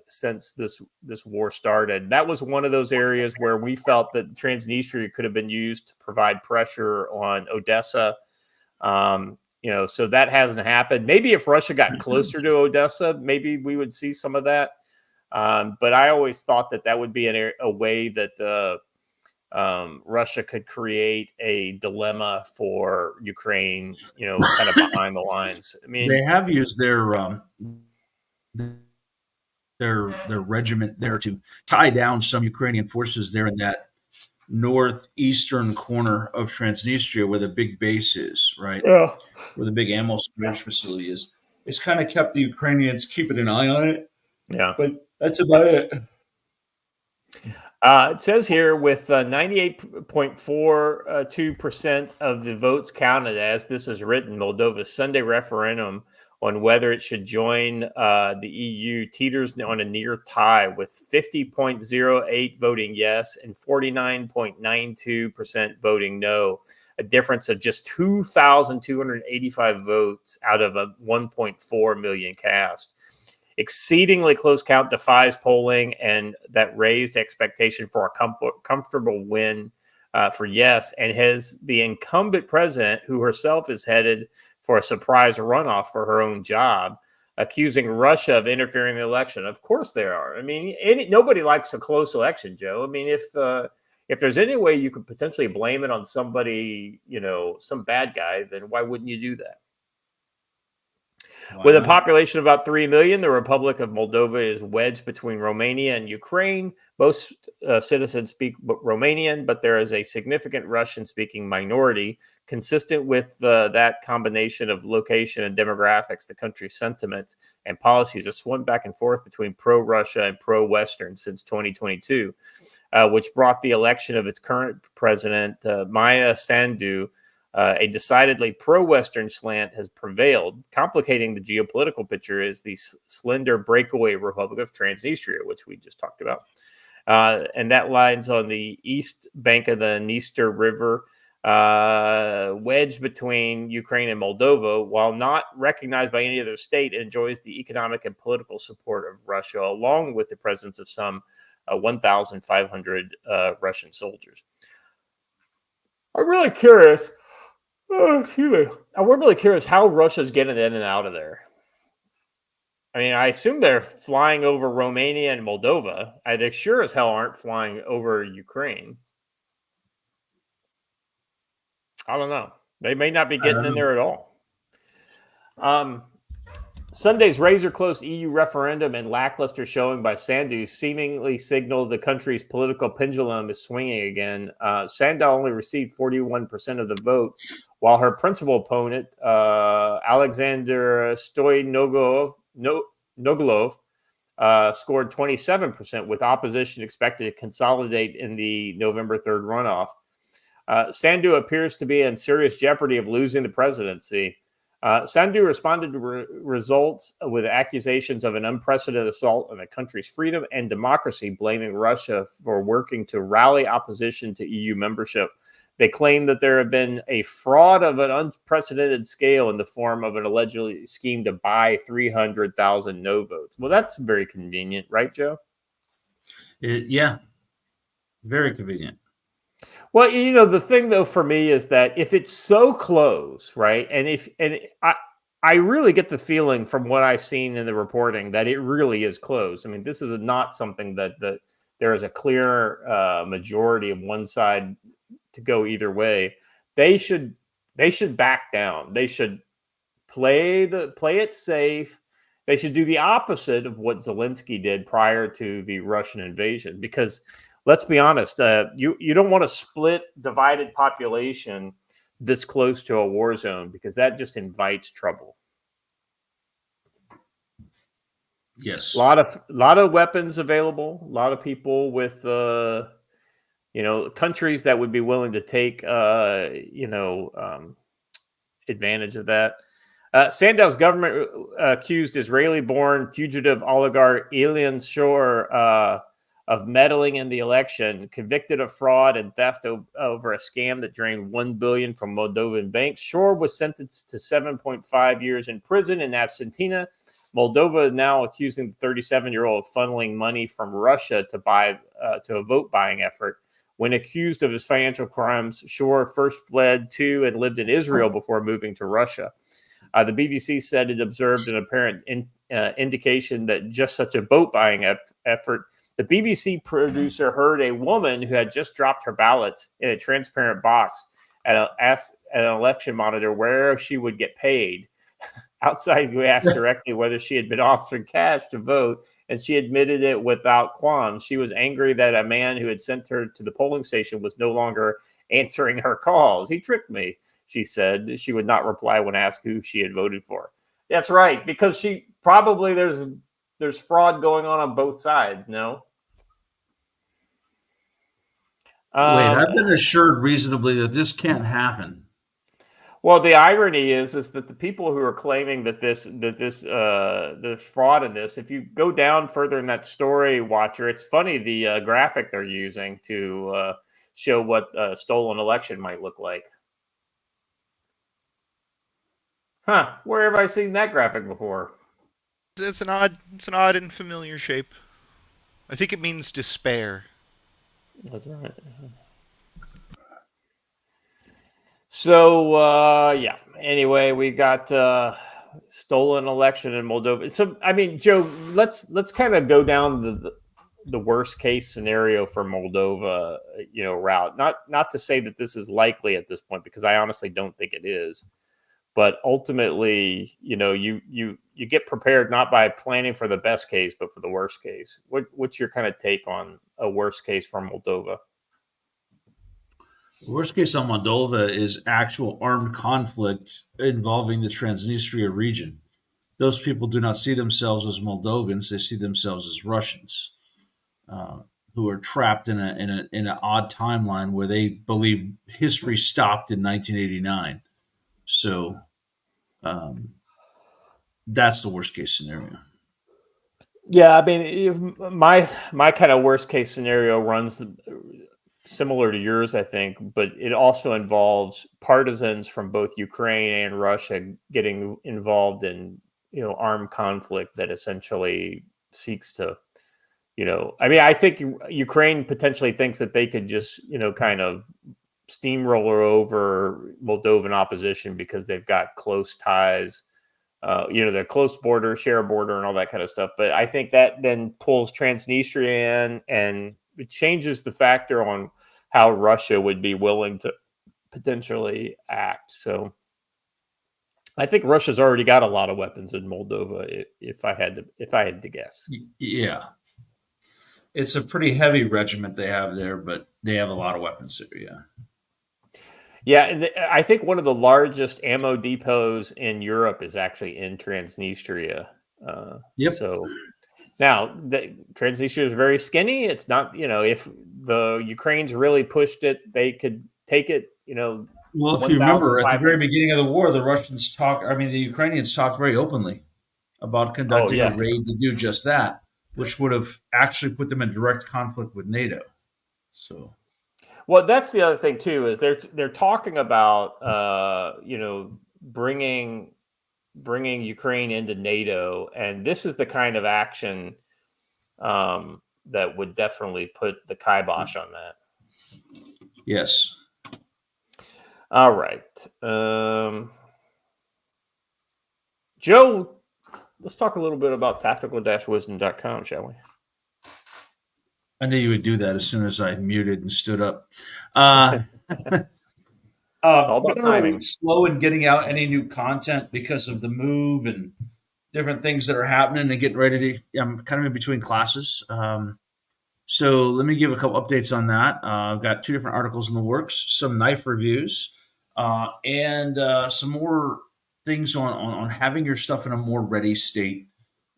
since this war started. That was one of those areas where we felt that Transnistria could have been used to provide pressure on Odessa. So that hasn't happened. Maybe if Russia got closer to Odessa, maybe we would see some of that. But I always thought that would be a way that Russia could create a dilemma for Ukraine, kind of behind the lines. I mean, they have used their regiment there to tie down some Ukrainian forces there in that northeastern corner of Transnistria where the big base is, right? Yeah. Where the big ammo storage facility is. It's kind of kept the Ukrainians keeping an eye on it. Yeah. But that's about it. It says here with 98.42% of the votes counted, as this is written, Moldova's Sunday referendum on whether it should join the EU teeters on a near tie, with 50.08 voting yes and 49.92% voting no, a difference of just 2,285 votes out of a 1.4 million cast. Exceedingly close count defies polling, and that raised expectation for a comfortable win for yes, and has the incumbent president, who herself is headed for a surprise runoff for her own job, accusing Russia of interfering in the election. Of course there are. I mean, nobody likes a close election, Joe. I mean, if there's any way you could potentially blame it on somebody, some bad guy, then why wouldn't you do that? With a population of about 3 million, the Republic of Moldova is wedged between Romania and Ukraine. Most citizens speak Romanian, but there is a significant Russian-speaking minority. Consistent with that combination of location and demographics, the country's sentiments and policies have swung back and forth between pro-Russia and pro-Western since 2022, which brought the election of its current president, Maia Sandu. A decidedly pro-Western slant has prevailed. Complicating the geopolitical picture is the slender breakaway Republic of Transnistria, which we just talked about. and that lies on the east bank of the Dniester River, wedged between Ukraine and Moldova. While not recognized by any other state, it enjoys the economic and political support of Russia, along with the presence of some 1,500 Russian soldiers. I'm really curious. Excuse me. We're really curious how Russia's getting in and out of there. I mean, I assume they're flying over Romania and Moldova. They sure as hell aren't flying over Ukraine. I don't know. They may not be getting in there at all. Sunday's razor-close EU referendum and lackluster showing by Sandu seemingly signaled the country's political pendulum is swinging again. Sandu only received 41% of the vote, while her principal opponent, Alexander Stoyanogolov, scored 27%, with opposition expected to consolidate in the November 3rd runoff. Sandu appears to be in serious jeopardy of losing the presidency. Sandu responded to results with accusations of an unprecedented assault on the country's freedom and democracy, blaming Russia for working to rally opposition to EU membership. They claim that there had been a fraud of an unprecedented scale in the form of an allegedly scheme to buy 300,000 no votes. Well, that's very convenient, right, Joe? Yeah, very convenient. Well, the thing though for me is that if it's so close, right, and I really get the feeling from what I've seen in the reporting that it really is close. I mean, this is not something that there is a clear majority of one side to go either way. They should back down. They should play it safe. They should do the opposite of what Zelensky did prior to the Russian invasion, because let's be honest, you don't want a split, divided population this close to a war zone, because that just invites trouble. Yes, a lot of weapons available, a lot of people with countries that would be willing to take advantage of that. Sandow's government accused Israeli-born fugitive oligarch Elian Shor of meddling in the election, convicted of fraud and theft over a scam that drained $1 billion from Moldovan banks. Shor was sentenced to 7.5 years in prison in absentia. Moldova is now accusing the 37-year-old of funneling money from Russia to a vote-buying effort. When accused of his financial crimes, Shor first fled to and lived in Israel before moving to Russia. The BBC said it observed an apparent indication that just such a vote-buying effort. The BBC producer heard a woman who had just dropped her ballots in a transparent box asked an election monitor where she would get paid. Outside, we asked directly whether she had been offered cash to vote, and she admitted it without qualms. She was angry that a man who had sent her to the polling station was no longer answering her calls. He tricked me, she said. She would not reply when asked who she had voted for. That's right, because she probably there's fraud going on both sides, no? Wait, I've been assured reasonably that this can't happen. Well, the irony is that the people who are claiming that there's fraud in this, if you go down further in that story, Watcher, it's funny the graphic they're using to show what a stolen election might look like. Huh? Where have I seen that graphic before? It's an odd and familiar shape. I think it means despair. That's right. So yeah. Anyway, we got stolen election in Moldova. So I mean, Joe, let's kind of go down the worst case scenario for Moldova, route. Not to say that this is likely at this point, because I honestly don't think it is. But ultimately, you get prepared not by planning for the best case, but for the worst case. What's your kind of take on a worst case for Moldova? The worst case on Moldova is actual armed conflict involving the Transnistria region. Those people do not see themselves as Moldovans; they see themselves as Russians, who are trapped in an odd timeline where they believe history stopped in 1989. So that's the worst case scenario. Yeah, I mean, my kind of worst case scenario runs similar to yours, I think, but it also involves partisans from both Ukraine and Russia getting involved in armed conflict that essentially seeks to I mean, I think Ukraine potentially thinks that they could just kind of steamroller over Moldovan opposition because they've got close ties. The close border, share a border, and all that kind of stuff. But I think that then pulls Transnistria in, and it changes the factor on how Russia would be willing to potentially act. So I think Russia's already got a lot of weapons in Moldova. If I had to guess, Yeah, it's a pretty heavy regiment they have there, but they have a lot of weapons there. Yeah. yeah, I think one of the largest ammo depots in Europe is actually in Transnistria. Yep. So now, Transnistria is very skinny. It's not, if the Ukraine's really pushed it, they could take it, Well, if you remember, at the very beginning of the war, the Ukrainians talked very openly about conducting a raid to do just that, which would have actually put them in direct conflict with NATO. So, well, that's the other thing too, is they're talking about, bringing Ukraine into NATO, and this is the kind of action that would definitely put the kibosh on that. Yes. All right. Joe, let's talk a little bit about tactical-wisdom.com, shall we? I knew you would do that as soon as I muted and stood up. It's all about timing. Slow in getting out any new content because of the move and different things that are happening and getting ready to. I'm kind of in between classes. So let me give a couple updates on that. I've got 2 different articles in the works, some knife reviews, and some more things on having your stuff in a more ready state.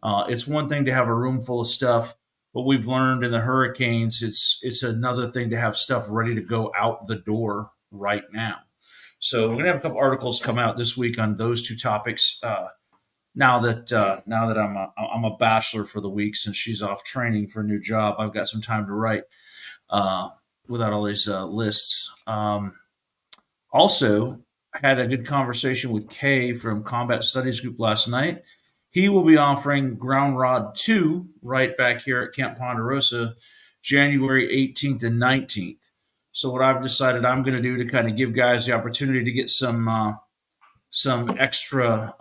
It's one thing to have a room full of stuff. What we've learned in the hurricanes, it's another thing to have stuff ready to go out the door right now. So we're gonna have a couple articles come out this week on those 2 topics. Now that I'm a bachelor for the week, since she's off training for a new job, I've got some time to write without all these lists. Also, I had a good conversation with Kay from Combat Studies Group last night. He will be offering Ground Rod 2 right back here at Camp Ponderosa, January 18th and 19th. So what I've decided I'm going to do to kind of give guys the opportunity to get some extra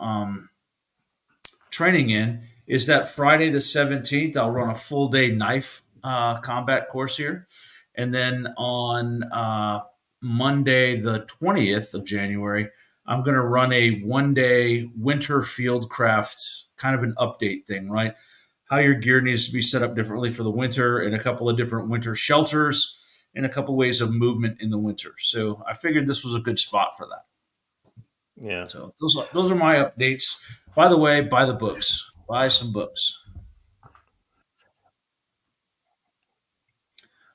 training in is that Friday the 17th, I'll run a full day knife combat course here. And then on Monday, the 20th of January, I'm going to run a 1-day winter fieldcraft, kind of an update thing, right? How your gear needs to be set up differently for the winter, and a couple of different winter shelters, and a couple ways of movement in the winter. So I figured this was a good spot for that. Yeah. So those are my updates. By the way, buy the books. Buy some books.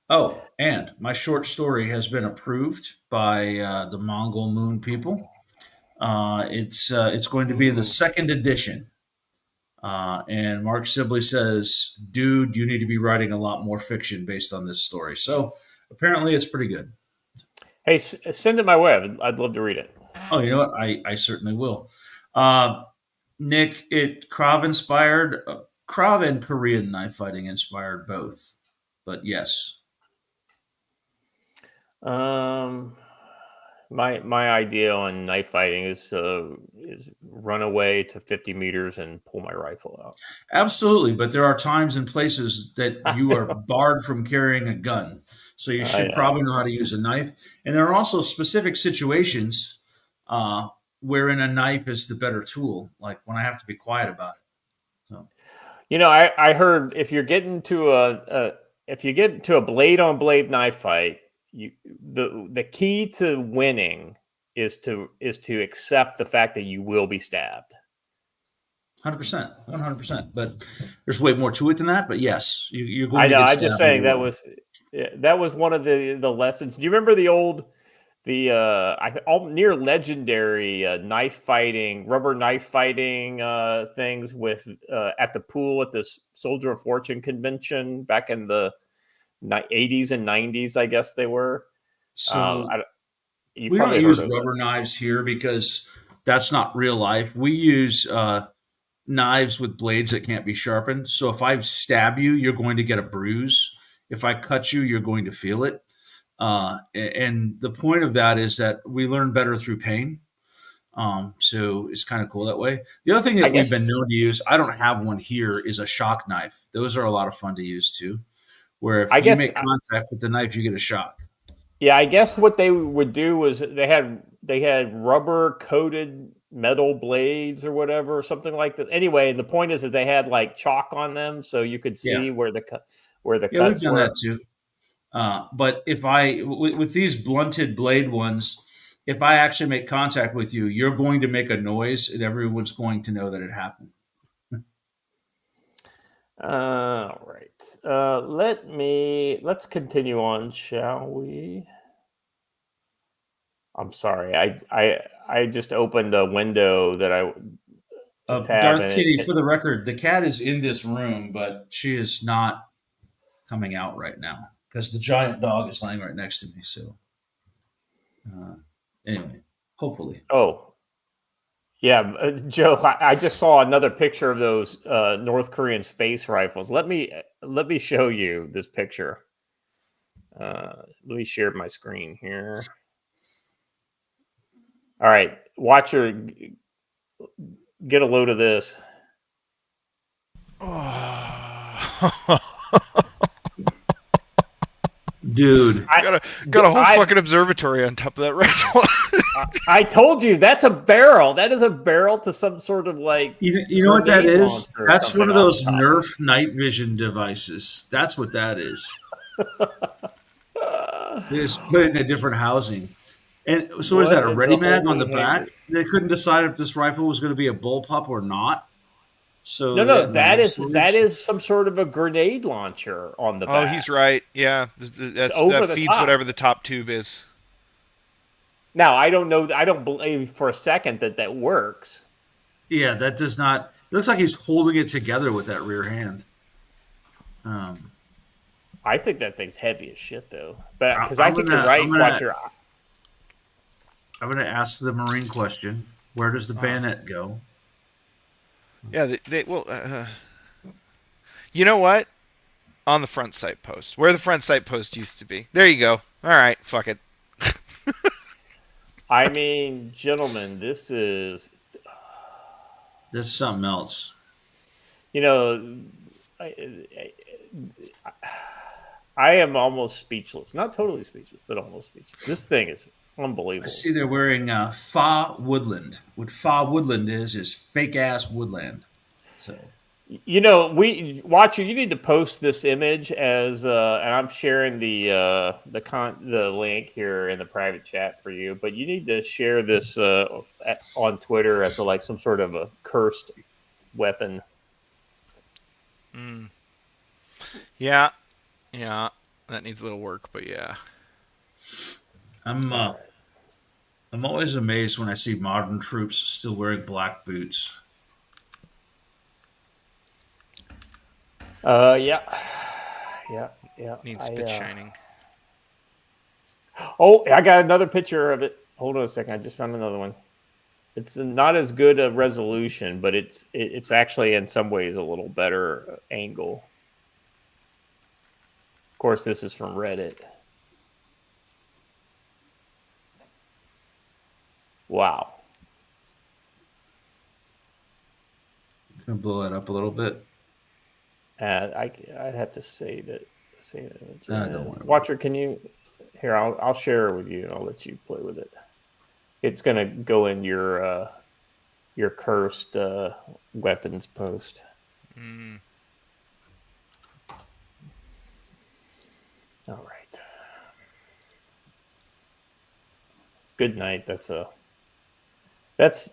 Oh, and my short story has been approved by the Mongol Moon people. It's going to be in the 2nd edition. And Mark Sibley says, dude, you need to be writing a lot more fiction based on this story. So apparently it's pretty good. Hey, send it my way. I'd love to read it. Oh, you know what? I certainly will. Nick, Krav inspired. Krav and Korean knife fighting inspired both. But yes. My idea on knife fighting is run away to 50 meters and pull my rifle out. Absolutely, but there are times and places that you are barred from carrying a gun, so you should probably know how to use a knife. And there are also specific situations wherein a knife is the better tool, like when I have to be quiet about it. So, I heard if you're getting to a blade on blade knife fight, the key to winning is to accept the fact that you will be stabbed. 100%. But there's way more to it than that. But yes, you're going. I know. I'm just saying that was one of the lessons. Do you remember the old the all near legendary rubber knife fighting things with at the pool at this Soldier of Fortune convention back in the 80s and 90s, I guess they were. So You we don't probably use heard of it. rubber knives here because that's not real life. We use knives with blades that can't be sharpened. So if I stab you, you're going to get a bruise. If I cut you, you're going to feel it. And the point of that is that we learn better through pain. So it's kind of cool that way. The other thing I that we've guess been known to use, I don't have one here, is a shock knife. Those are a lot of fun to use too. Where if I you guess make contact with the knife, you get a shock. Yeah, I guess what they would do was they had rubber coated metal blades or whatever, something like that. Anyway, the point is that they had like chalk on them, so you could Yeah, see where the yeah, we've cuts done were. that too. But if with these blunted blade ones, if I actually make contact with you, you're going to make a noise, and everyone's going to know that it happened. All right. Let's continue on, shall we? I'm sorry. I just opened a window that a tab Darth and Kitty, for the record, the cat is in this room, but she is not coming out right now because the giant dog is laying right next to me. So, uh, anyway, hopefully. oh, yeah, Joe. I just saw another picture of those North Korean space rifles. Let me show you this picture. Let me share my screen here. All right, watch her get a load of this. Dude, got a whole fucking observatory on top of that rifle. I told you that's a barrel. That is a barrel to some sort of like. you know what that is? That's one of those top. Nerf night vision devices. That's what that is. They just put it in a different housing. And so, is that a ready mag on the back? They couldn't decide if this rifle was going to be a bullpup or not. So no, that is some sort of a grenade launcher on the back. Oh, he's right. Yeah, that feeds top. whatever the top tube is. Now, I don't know. I don't believe for a second that works. Yeah, that does not. It looks like he's holding it together with that rear hand. I think that thing's heavy as shit, though. But because I think you're right. I'm going to ask the Marine question: where does the bayonet go? Yeah, you know what? On the front sight post, where the front sight post used to be. There you go. All right, fuck it. I mean, gentlemen, this is something else. You know, I am almost speechless. Not totally speechless, but almost speechless. This thing is unbelievable. I see they're wearing Fa Woodland. What Fa Woodland is fake ass woodland. So, you know, Watcher, you need to post this image as, and I'm sharing the link here in the private chat for you. But you need to share this on Twitter as like some sort of a cursed weapon. Yeah, that needs a little work, but yeah. I'm always amazed when I see modern troops still wearing black boots. Yeah. Needs spit shining. Oh, I got another picture of it. Hold on a second. I just found another one. It's not as good a resolution, but it's actually in some ways a little better angle. Of course, this is from Reddit. Wow. Gonna blow that up a little bit. I'd have to say that. Watcher, can you? Here, I'll share it with you, and I'll let you play with it. It's gonna go in your cursed weapons post. All right. Good night. That's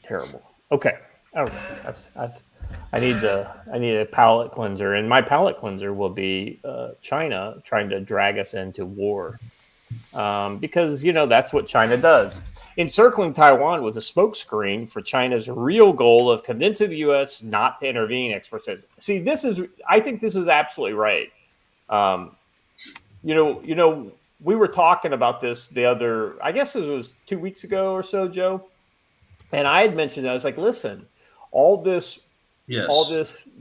terrible. Okay. All right. I need a palate cleanser, and my palate cleanser will be China trying to drag us into war. because that's what China does. Encircling Taiwan was a smokescreen for China's real goal of convincing the U.S. not to intervene. Experts said. See, I think this is absolutely right. We were talking about this I guess it was 2 weeks ago or so, Joe, and I had mentioned that. I was like, listen, all this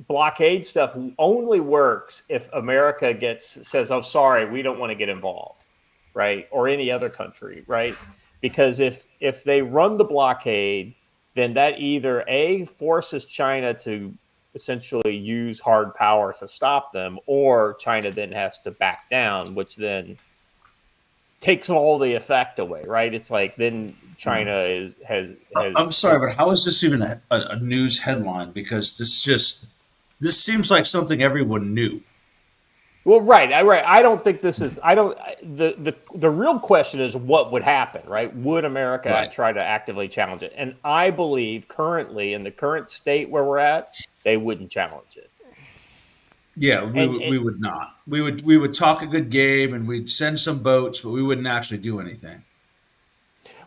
blockade stuff only works if America says, "Oh, sorry, we don't want to get involved," right? Or any other country, right? Because if they run the blockade, then that either forces China to essentially use hard power to stop them, or China then has to back down, which then takes all the effect away, right? It's like then China has. I'm sorry, but how is this even a news headline? Because this seems like something everyone knew. Well, right. I don't think this is. I don't. The real question is what would happen, right? Would America try to actively challenge it? And I believe currently, in the current state where we're at, they wouldn't challenge it. Yeah, we would not. We would talk a good game and we'd send some boats, but we wouldn't actually do anything.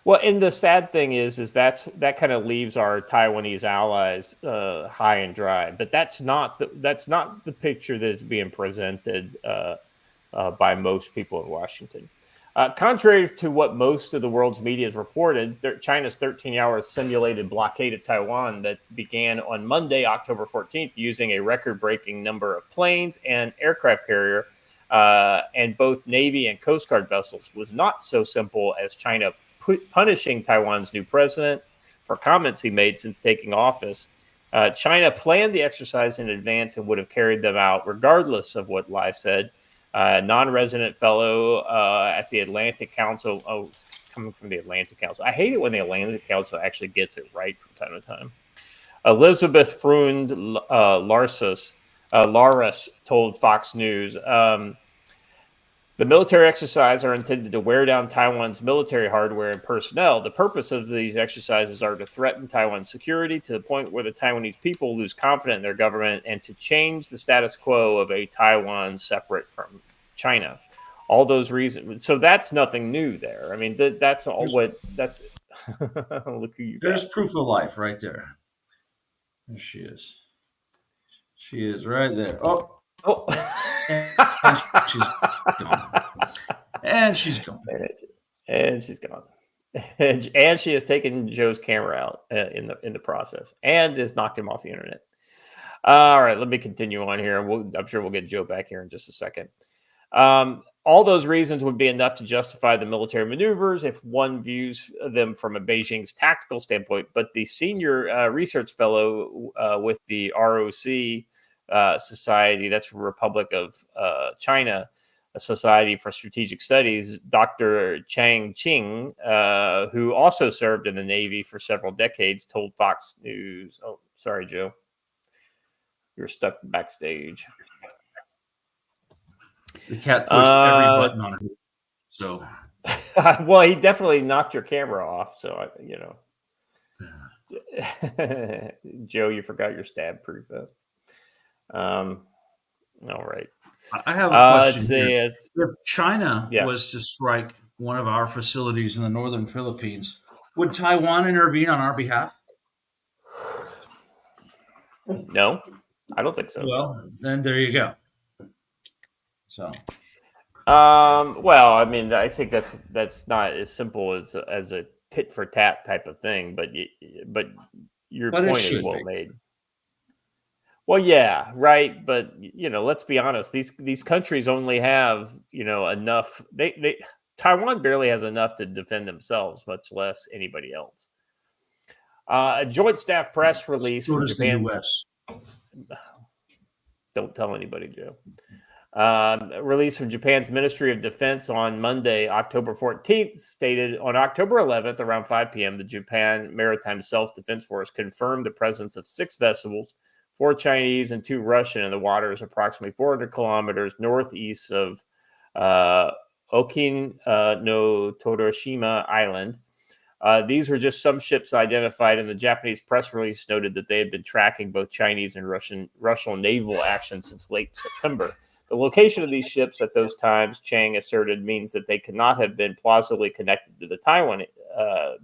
Well, and the sad thing is that kind of leaves our Taiwanese allies high and dry. But that's not the picture that's being presented by most people in Washington. Contrary to what most of the world's media has reported, China's 13-hour simulated blockade of Taiwan that began on Monday, October 14th, using a record-breaking number of planes and aircraft carrier and both Navy and Coast Guard vessels was not so simple as China punishing Taiwan's new president for comments he made since taking office. China planned the exercise in advance and would have carried them out regardless of what Lai said. Non-resident fellow at the Atlantic Council. Oh, it's coming from the Atlantic Council. I hate it when the Atlantic Council actually gets it right from time to time. Elizabeth Freund Laris told Fox News, the military exercises are intended to wear down Taiwan's military hardware and personnel. The purpose of these exercises are to threaten Taiwan's security to the point where the Taiwanese people lose confidence in their government and to change the status quo of a Taiwan separate from China. All those reasons. So that's nothing new there. I mean, that's all that's. Look who you got. There's proof of life right there. There she is. She is right there. Oh. And she's gone. And she's gone. And she's gone. And she has taken Joe's camera out in the process and has knocked him off the internet. All right, let me continue on here. I'm sure we'll get Joe back here in just a second. All those reasons would be enough to justify the military maneuvers if one views them from a Beijing's tactical standpoint. But the senior research fellow with the ROC Society, that's Republic of China, a Society for Strategic Studies, Dr. Chang Qing, who also served in the Navy for several decades, told Fox News. Oh, sorry, Joe. You're stuck backstage. The cat pushed every button on it. So, well, he definitely knocked your camera off. So, Joe, you forgot your stab-proof vest. All right. I have a question. If China was to strike one of our facilities in the northern Philippines, would Taiwan intervene on our behalf? No, I don't think so. Well, then there you go. So, well, I mean, I think that's not as simple as a tit for tat type of thing, but your point is well made. Well, yeah, right, but let's be honest. These countries only have enough. Taiwan barely has enough to defend themselves, much less anybody else. A joint staff press release from Japan. The U.S. Don't tell anybody, Joe. Release from Japan's Ministry of Defense on Monday, October 14th, stated on October 11th, around 5 p.m., the Japan Maritime Self-Defense Force confirmed the presence of 6 vessels, 4 Chinese and 2 Russian, in the waters approximately 400 kilometers northeast of Okin no Toroshima Island. These were just some ships identified, and the Japanese press release noted that they had been tracking both Chinese and Russian naval action since late September. The location of these ships at those times, Chang asserted, means that they could not have been plausibly connected to the Taiwan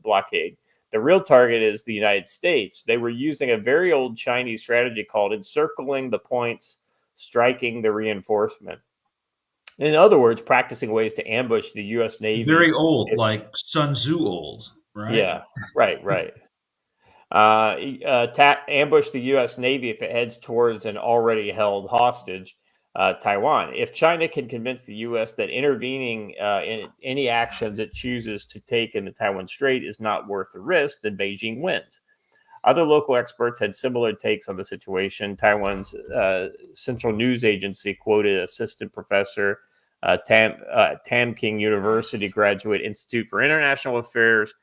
blockade. The real target is the United States. They were using a very old Chinese strategy called encircling the points, striking the reinforcement. In other words, practicing ways to ambush the U.S. Navy. Very old, like Sun Tzu old, right? Yeah, right. Ambush the U.S. Navy if it heads towards an already held hostage, Taiwan. If China can convince the U.S. that intervening in any actions it chooses to take in the Taiwan Strait is not worth the risk, then Beijing wins. Other local experts had similar takes on the situation. Taiwan's Central News Agency quoted assistant professor Tamking University Graduate Institute for International Affairs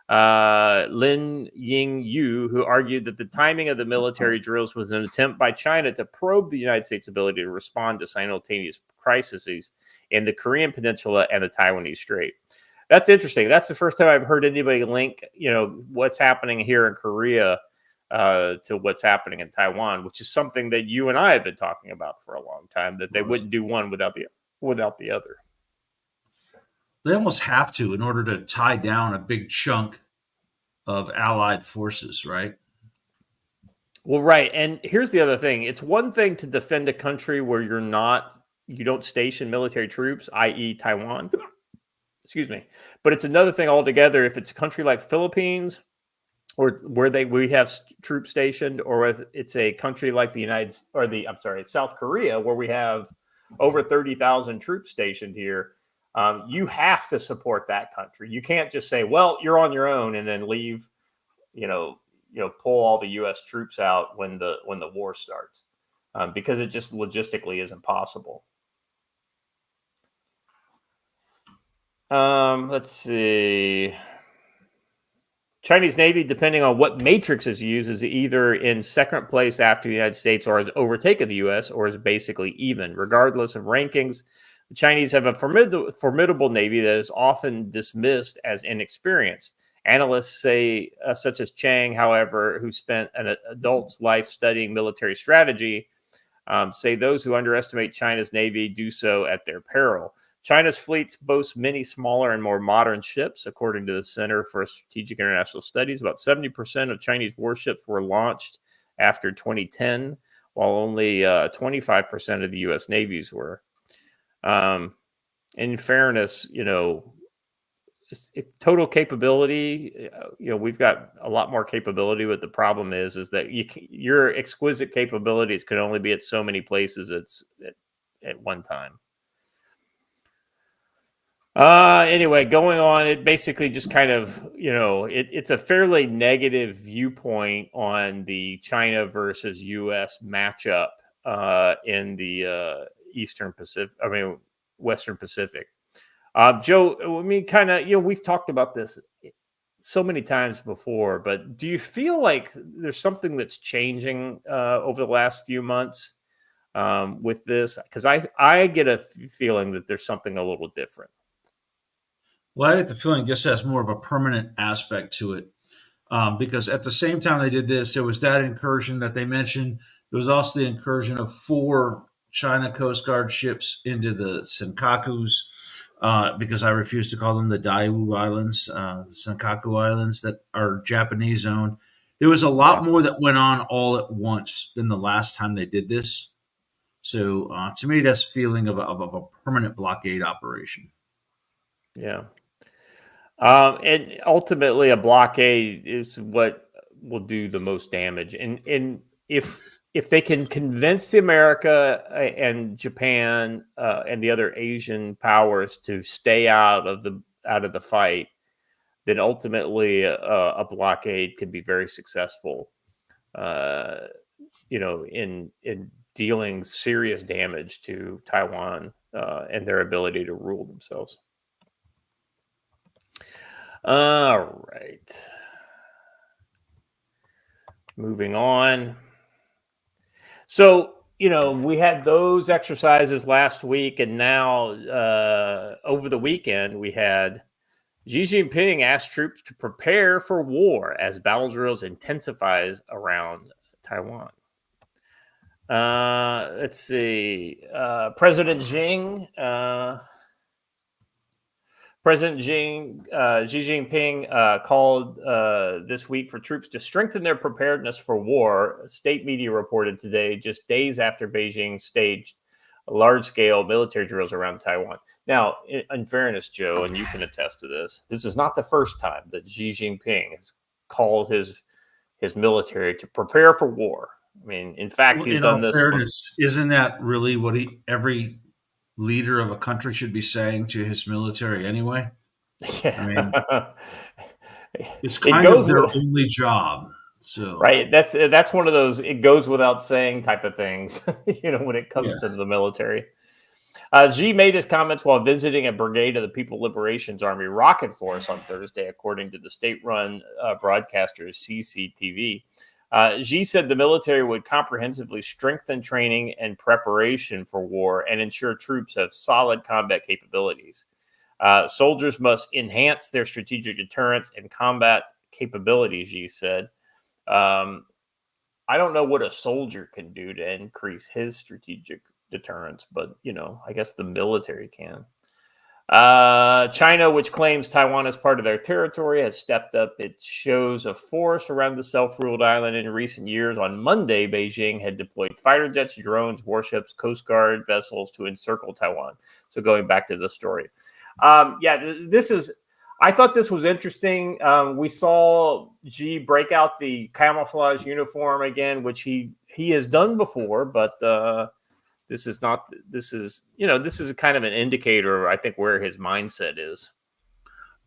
Lin Ying Yu, who argued that the timing of the military drills was an attempt by China to probe the United States' ability to respond to simultaneous crises in the Korean Peninsula and the Taiwanese Strait. That's interesting. That's the first time I've heard anybody link, what's happening here in Korea to what's happening in Taiwan, which is something that you and I have been talking about for a long time, that they wouldn't do one without the other. They almost have to in order to tie down a big chunk of allied forces, right? Well, right. And here's the other thing. It's one thing to defend a country where you don't station military troops, i.e. Taiwan. Excuse me. But it's another thing altogether if it's a country like Philippines or where we have troops stationed, or if it's a country like South Korea, where we have over 30,000 troops stationed here. You have to support that country. You can't just say, well, you're on your own and then leave, pull all the U.S. troops out when the war starts, because it just logistically isn't possible. Let's see. Chinese Navy, depending on what matrix is used, is either in second place after the United States or has overtaken the U.S. or is basically even. Regardless of rankings, the Chinese have a formidable Navy that is often dismissed as inexperienced. Analysts say, such as Chang, however, who spent an adult's life studying military strategy, say those who underestimate China's Navy do so at their peril. China's fleets boast many smaller and more modern ships. According to the Center for Strategic International Studies, about 70% of Chinese warships were launched after 2010, while only 25% of the U.S. Navy's were. In fairness, total capability, we've got a lot more capability, but the problem is that your exquisite capabilities can only be at so many places at one time. Anyway, going on, it basically just kind of, it's a fairly negative viewpoint on the China versus U.S. matchup in the Western Pacific. Joe, we've talked about this so many times before, but do you feel like there's something that's changing over the last few months with this? Because I get a feeling that there's something a little different. Well, I get the feeling this has more of a permanent aspect to it, because at the same time they did this, there was that incursion that they mentioned. There was also the incursion of 4 China Coast Guard ships into the Senkakus, because I refuse to call them the Daewoo Islands, the Senkaku Islands that are Japanese owned. There was a lot more that went on all at once than the last time they did this. So to me, that's a feeling of a permanent blockade operation. Yeah. And ultimately, a blockade is what will do the most damage. And if they can convince America and Japan and the other Asian powers to stay out of the fight, then ultimately a blockade can be very successful. In dealing serious damage to Taiwan and their ability to rule themselves. All right. Moving on. So, we had those exercises last week, and now over the weekend, we had Xi Jinping asked troops to prepare for war as battle drills intensifies around Taiwan. Let's see. President Xi Jinping called this week for troops to strengthen their preparedness for war. State media reported today, just days after Beijing staged large-scale military drills around Taiwan. Now, in fairness, Joe, and you can attest to this, this is not the first time that Xi Jinping has called his military to prepare for war. I mean, in fact, Well, he's in done all this. fairness, isn't that really what every leader of a country should be saying to his military anyway? Yeah. I mean, it's It kind of goes their with only job. So, right. That's one of those it goes without saying type of things. When it yeah. comes to the military. Xi made his comments while visiting a brigade of the People Liberations Army Rocket Force on Thursday, according to the state-run broadcaster CCTV. Xi said the military would comprehensively strengthen training and preparation for war and ensure troops have solid combat capabilities. Soldiers must enhance their strategic deterrence and combat capabilities, Xi said. I don't know what a soldier can do to increase his strategic deterrence, but I guess the military can. China, which claims Taiwan is part of their territory, has stepped up its shows of force around the self-ruled island in recent years. On Monday, Beijing had deployed fighter jets, drones, warships, Coast Guard vessels to encircle Taiwan. So going back to the story. I thought this was interesting. We saw Xi break out the camouflage uniform again, which he has done before, but this is kind of an indicator, I think, where his mindset is.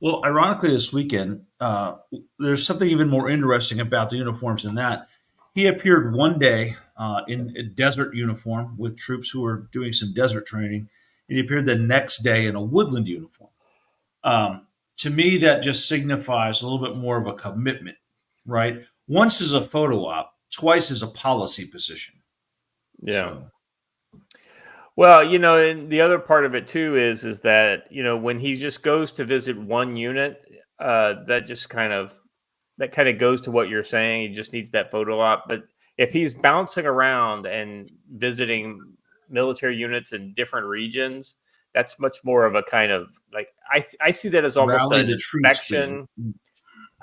Well, ironically, this weekend, there's something even more interesting about the uniforms than that. He appeared one day in a desert uniform with troops who were doing some desert training, and he appeared the next day in a woodland uniform. To me, that just signifies a little bit more of a commitment, right? Once is a photo op, twice is a policy position. Yeah. So. Well, and the other part of it too is that when he just goes to visit one unit, that kind of goes to what you're saying. He just needs that photo op. But if he's bouncing around and visiting military units in different regions, that's much more of a kind of like I see that as almost Rally an the troops inspection. thing.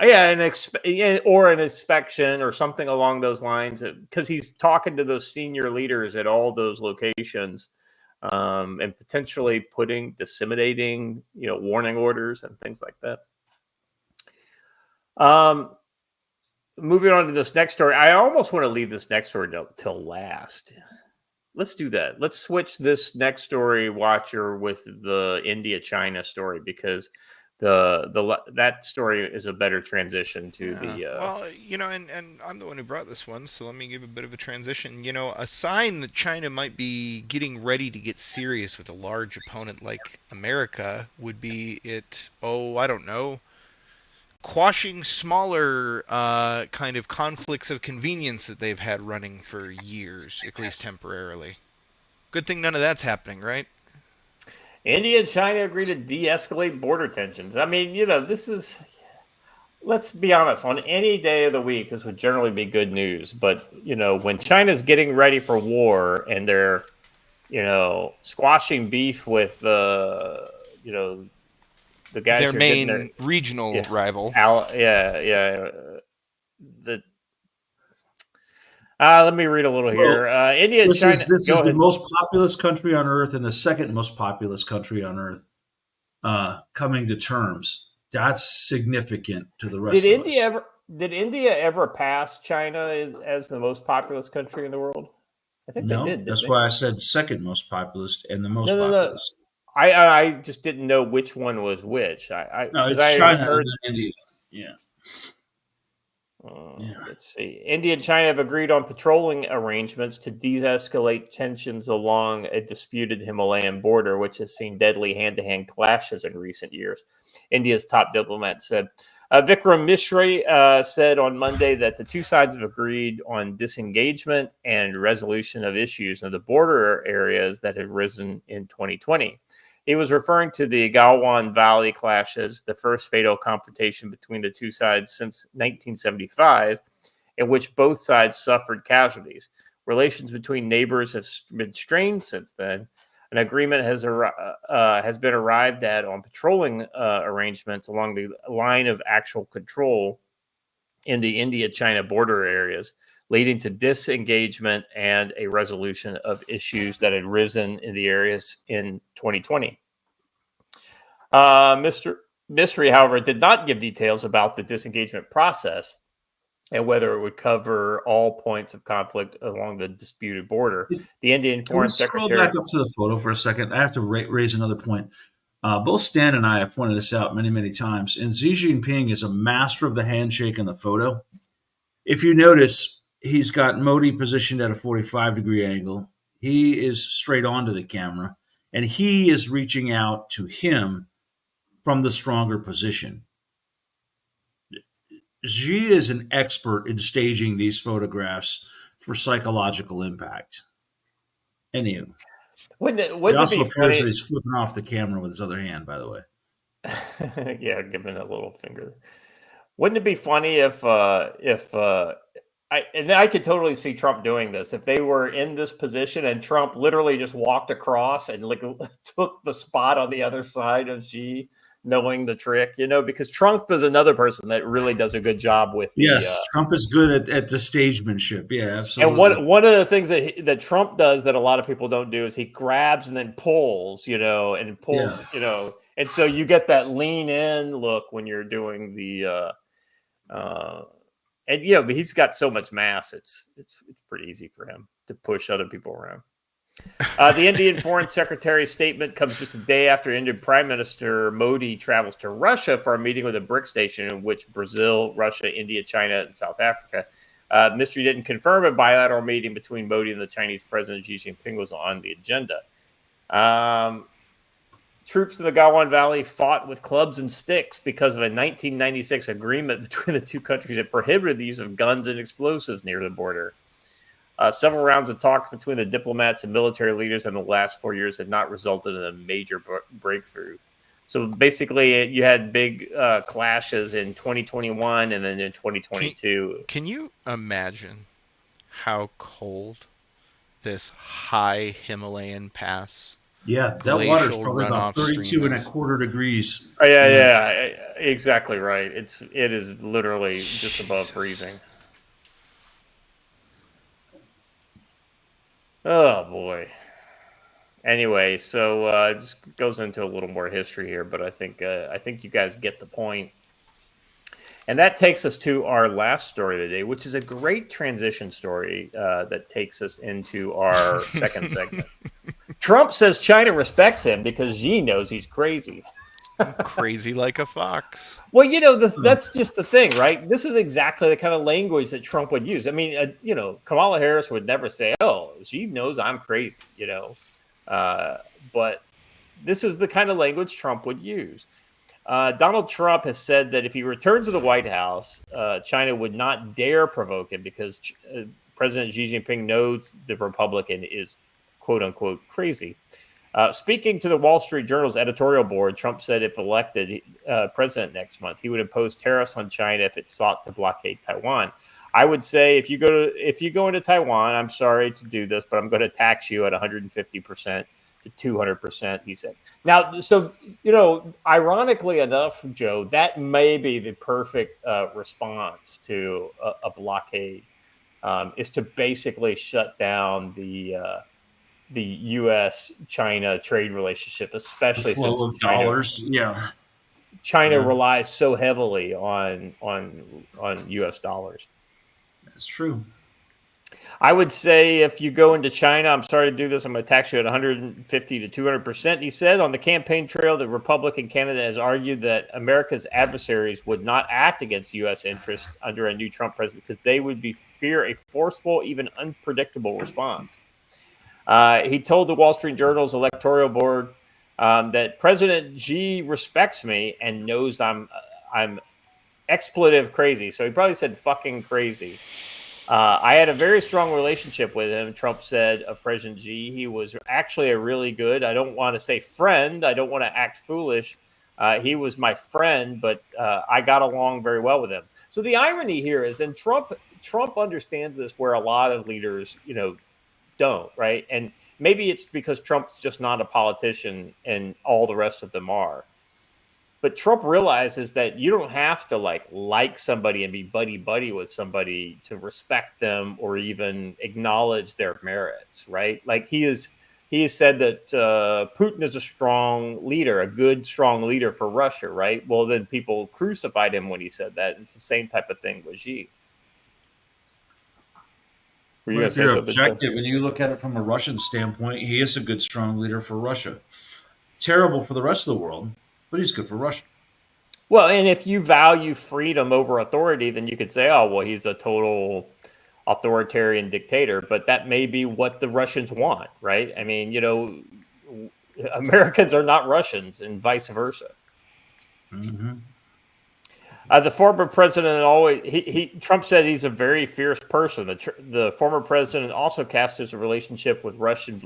Yeah, an inspection or something along those lines, because he's talking to those senior leaders at all those locations, and potentially disseminating, warning orders and things like that. Moving on to this next story, I almost want to leave this next story till last. Let's do that. Let's switch this next story, Watcher, with the India-China story, because that story is a better transition to the. Well, and I'm the one who brought this one, so let me give a bit of a transition. A sign that China might be getting ready to get serious with a large opponent like America would be I don't know, quashing smaller kind of conflicts of convenience that they've had running for years, at least temporarily. Good thing none of that's happening, right? India and China agree to de-escalate border tensions. I mean, this is, let's be honest, on any day of the week, this would generally be good news. But, when China's getting ready for war and they're, squashing beef with, the guys their who are main regional rival. Let me read a little here. India and China. This is the most populous country on Earth and the second most populous country on Earth coming to terms. That's significant to the rest of us. Did India ever pass China as the most populous country in the world? I think they did. That's why I said second most populous and the most populous. I just didn't know which one was which. It's China and then India. Yeah. Let's see. India and China have agreed on patrolling arrangements to de-escalate tensions along a disputed Himalayan border, which has seen deadly hand-to-hand clashes in recent years. India's top diplomat said. Vikram Mishra said on Monday that the two sides have agreed on disengagement and resolution of issues in the border areas that have risen in 2020. He was referring to the Galwan Valley clashes, the first fatal confrontation between the two sides since 1975, in which both sides suffered casualties. Relations between neighbors have been strained since then. An agreement has been arrived at on patrolling arrangements along the line of actual control in the India-China border areas, leading to disengagement and a resolution of issues that had risen in the areas in 2020. Mr. Misri, however, did not give details about the disengagement process and whether it would cover all points of conflict along the disputed border. The Indian Can we Foreign scroll Secretary... back up to the photo for a second? I have to raise another point. Both Stan and I have pointed this out many, many times. And Xi Jinping is a master of the handshake in the photo. If you notice, he's got Modi positioned at a 45-degree angle. He is straight onto the camera, and he is reaching out to him from the stronger position. Xi is an expert in staging these photographs for psychological impact. Anywho, Wouldn't it it also be appears funny? that he's flipping off the camera with his other hand, by the way. Yeah, giving a little finger. Wouldn't it be funny if I could totally see Trump doing this if they were in this position and Trump literally just walked across and like took the spot on the other side of Xi, knowing the trick, because Trump is another person that really does a good job with the. Yes, Trump is good at the stagemanship. Yeah, And absolutely. one of the things that Trump does that a lot of people don't do is he grabs and then pulls, and pulls, and so you get that lean in look when you're doing the. But he's got so much mass; it's pretty easy for him to push other people around. The Indian Foreign Secretary's statement comes just a day after Indian Prime Minister Modi travels to Russia for a meeting with a BRICS nation in which Brazil, Russia, India, China, and South Africa. Mystery didn't confirm a bilateral meeting between Modi and the Chinese President Xi Jinping was on the agenda. Troops in the Gawan Valley fought with clubs and sticks because of a 1996 agreement between the two countries that prohibited the use of guns and explosives near the border. Several rounds of talks between the diplomats and military leaders in the last 4 years had not resulted in a major breakthrough. So basically, you had big clashes in 2021 and then in 2022. Can you imagine how cold this high Himalayan pass? Yeah, that water's glacial probably about runoff 32 and a stream quarter degrees. Oh, yeah, exactly right. It is literally just above Jesus. freezing. Oh boy. Anyway, so it just goes into a little more history here, but I think you guys get the point. And that takes us to our last story of the day, which is a great transition story that takes us into our second segment. Trump says China respects him because Xi knows he's crazy. Crazy like a fox. Well, that's just the thing, right? This is exactly the kind of language that Trump would use. I mean, Kamala Harris would never say, "Oh, she knows I'm crazy," but this is the kind of language Trump would use. Donald Trump has said that if he returns to the White House, China would not dare provoke him because President Xi Jinping knows the Republican is "quote unquote" crazy. Speaking to the Wall Street Journal's editorial board, Trump said if elected president next month, he would impose tariffs on China if it sought to blockade Taiwan. I would say if you go into Taiwan, I'm sorry to do this, but I'm going to tax you at 150% to 200%, he said. Now, so, ironically enough, Joe, that may be the perfect response to a blockade, is to basically shut down the U.S.-China trade relationship, especially The flow since of dollars. China relies so heavily on U.S. dollars. That's true. I would say if you go into China, I'm sorry to do this, I'm going to tax you at 150 to 200%. He said on the campaign trail, the Republican candidate has argued that America's adversaries would not act against U.S. interests under a new Trump president because they would fear a forceful, even unpredictable response. He told the Wall Street Journal's electoral board that President Xi respects me and knows I'm expletive crazy. So he probably said fucking crazy. I had a very strong relationship with him, Trump said of President Xi. He was actually a really good, I don't want to say friend, I don't want to act foolish, He was my friend, but I got along very well with him. So the irony here is, and Trump understands this, where a lot of leaders, don't, right? And maybe it's because Trump's just not a politician, and all the rest of them are. But Trump realizes that you don't have to like somebody and be buddy buddy with somebody to respect them or even acknowledge their merits, right? Like he has said that Putin is a strong leader, a good strong leader for Russia, right? Well, then people crucified him when he said that. It's the same type of thing with Xi. But if you're objective and you look at it from a Russian standpoint, he is a good strong leader for Russia. Terrible for the rest of the world, but he's good for Russia. Well, and if you value freedom over authority, then you could say, oh, well, he's a total authoritarian dictator. But that may be what the Russians want, right? I mean, Americans are not Russians, and vice versa. Mm-hmm. The former president Trump said he's a very fierce person. The former president also cast his relationship with Russia's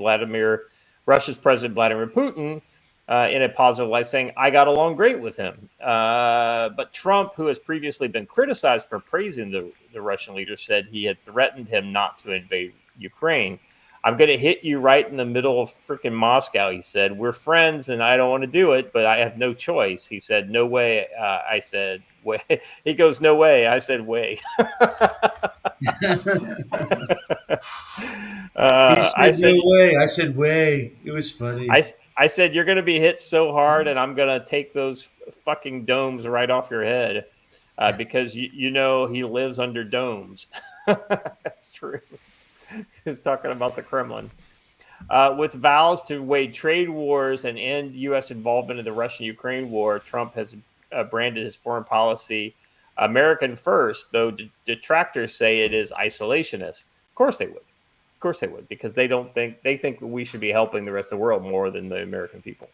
President Vladimir Putin in a positive light, saying, I got along great with him. But Trump, who has previously been criticized for praising the Russian leader, said he had threatened him not to invade Ukraine. I'm going to hit you right in the middle of freaking Moscow, he said. We're friends, and I don't want to do it, but I have no choice. He said, no way. I said, way. He goes, no way. I said, way. I said, no way. I said, way. It was funny. I said, you're going to be hit so hard, and I'm going to take those fucking domes right off your head because, he lives under domes. That's true. He's talking about the Kremlin. With vows to wage trade wars and end U.S. involvement in the Russian-Ukraine war, Trump has branded his foreign policy American first, though detractors say it is isolationist. Of course they would. Of course they would, because they think we should be helping the rest of the world more than the American people.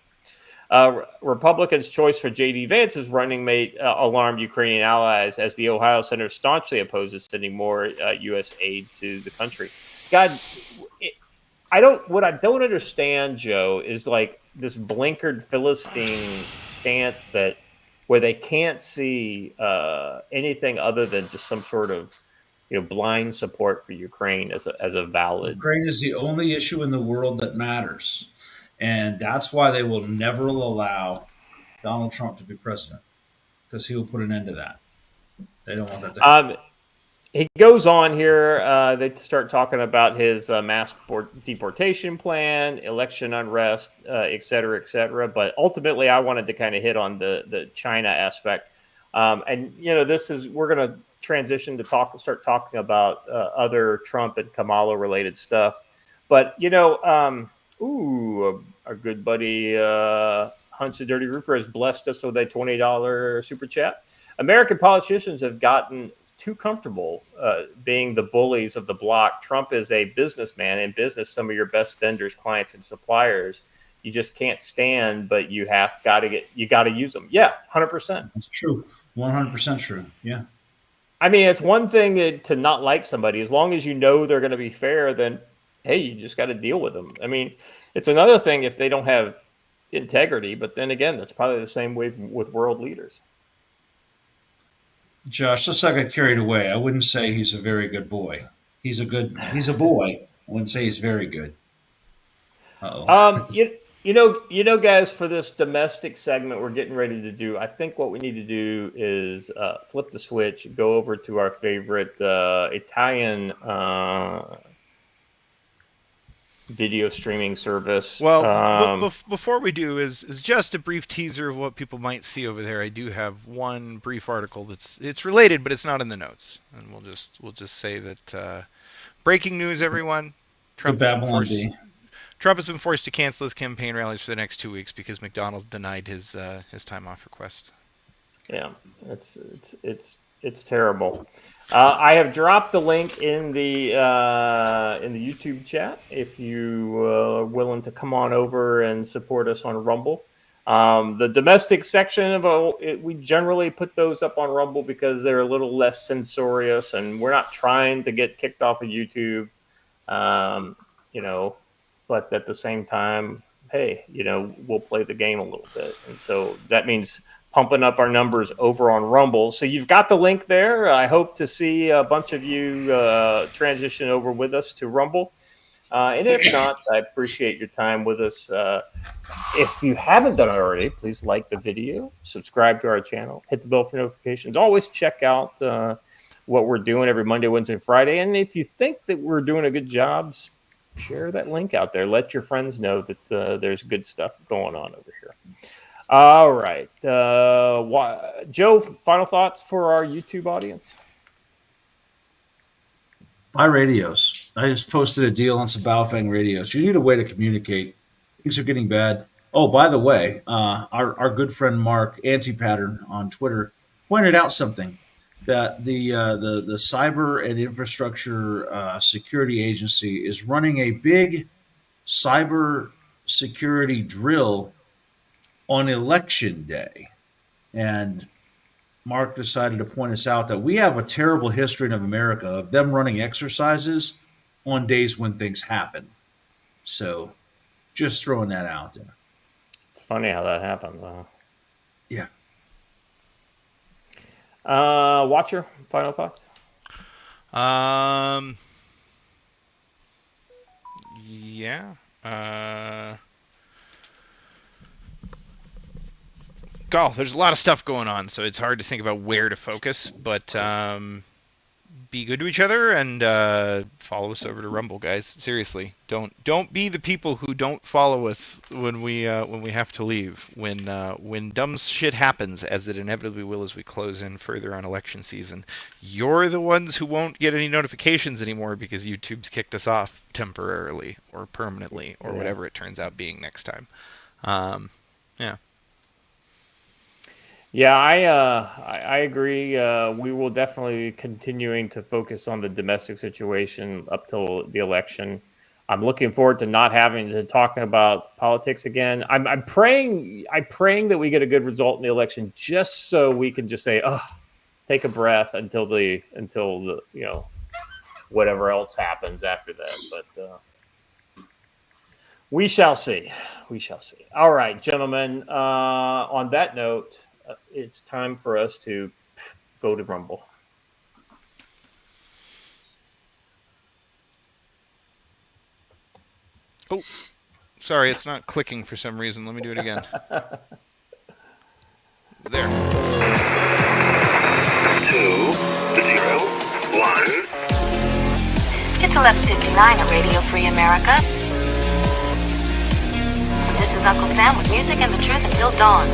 Republicans' choice for J.D. Vance's running mate alarmed Ukrainian allies, as the Ohio Senator staunchly opposes sending more U.S. aid to the country. God, what I don't understand, Joe, is like this blinkered Philistine stance where they can't see anything other than just some sort of blind support for Ukraine as a valid. Ukraine is the only issue in the world that matters. And that's why they will never allow Donald Trump to be president, because he will put an end to that. They don't want that to happen. He goes on here. They start talking about his mass deportation plan, election unrest, et cetera, et cetera. But ultimately, I wanted to kind of hit on the China aspect. We're going to transition to start talking about other Trump and Kamala related stuff. But, our good buddy Hunch the Dirty Roofer has blessed us with a $20 super chat. American politicians have gotten too comfortable being the bullies of the block. Trump is a businessman. In business, some of your best vendors, clients, and suppliers, you just can't stand, but you got to use them. Yeah, 100%. That's true. 100% true. Yeah. I mean, it's one thing to not like somebody. As long as you know they're going to be fair, then, hey, you just got to deal with them. I mean, it's another thing if they don't have integrity, but then again, that's probably the same way with world leaders. Josh, let's not get carried away. I wouldn't say he's a very good boy. He's a boy. I wouldn't say he's very good. Uh-oh. Guys, for this domestic segment we're getting ready to do, I think what we need to do is flip the switch, go over to our favorite Italian video streaming service. Well, before we do, is just a brief teaser of what people might see over there. I do have one brief article it's related, but it's not in the notes, and we'll just say that breaking news, everyone. Trump has been forced to cancel his campaign rallies for the next 2 weeks because McDonald's denied his time off request. Yeah, it's terrible. I have dropped the link in the YouTube chat if you are willing to come on over and support us on Rumble. The domestic section we generally put those up on Rumble because they're a little less censorious, and we're not trying to get kicked off of YouTube. But at the same time, hey, we'll play the game a little bit. And so that means pumping up our numbers over on Rumble. So you've got the link there. I hope to see a bunch of you transition over with us to Rumble. And if not, I appreciate your time with us. If you haven't done it already, please like the video, subscribe to our channel, hit the bell for notifications. Always check out what we're doing every Monday, Wednesday, and Friday. And if you think that we're doing a good job, share that link out there. Let your friends know that there's good stuff going on over here. All right. Joe, final thoughts for our YouTube audience? Buy radios. I just posted a deal on some Baofeng radios. You need a way to communicate. Things are getting bad. Oh, by the way, our good friend Mark Anti-Pattern on Twitter pointed out something, that the Cyber and Infrastructure Security Agency is running a big cyber security drill on election day. And Mark decided to point us out that we have a terrible history in America of them running exercises on days when things happen. So just throwing that out there. It's funny how that happens, huh? Yeah. Watcher, final thoughts? Yeah. There's a lot of stuff going on, so it's hard to think about where to focus, but be good to each other and follow us over to Rumble, guys. Seriously, don't be the people who don't follow us when we have to leave. When dumb shit happens, as it inevitably will as we close in further on election season, you're the ones who won't get any notifications anymore because YouTube's kicked us off temporarily or permanently or whatever it turns out being next time. Yeah. Yeah, I agree. We will definitely be continuing to focus on the domestic situation up till the election. I'm looking forward to not having to talk about politics again. I'm praying that we get a good result in the election, just so we can just say, take a breath until the whatever else happens after that. But we shall see. We shall see. All right, gentlemen. On that note, it's time for us to go to Rumble. Oh, sorry, it's not clicking for some reason. Let me do it again. There. 2, 0, 1. It's 11:59 at Radio Free America. This is Uncle Sam with music and the truth until dawn.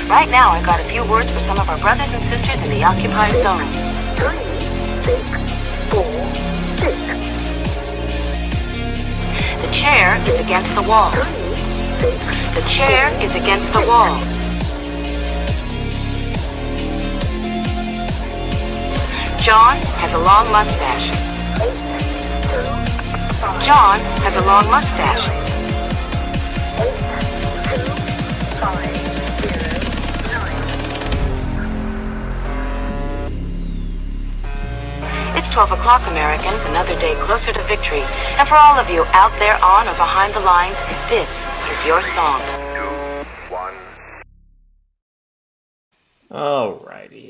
Right now, I've got a few words for some of our brothers and sisters in the occupied zone. 3, 6, 4, 6. The chair is against the wall. 3, 6. The chair is against the wall. John has a long mustache. 8, 2, 5. John has a long mustache. 8, 2, 5. It's 12 o'clock, Americans, another day closer to victory. And for all of you out there on or behind the lines, this is your song. 2, 1. All righty.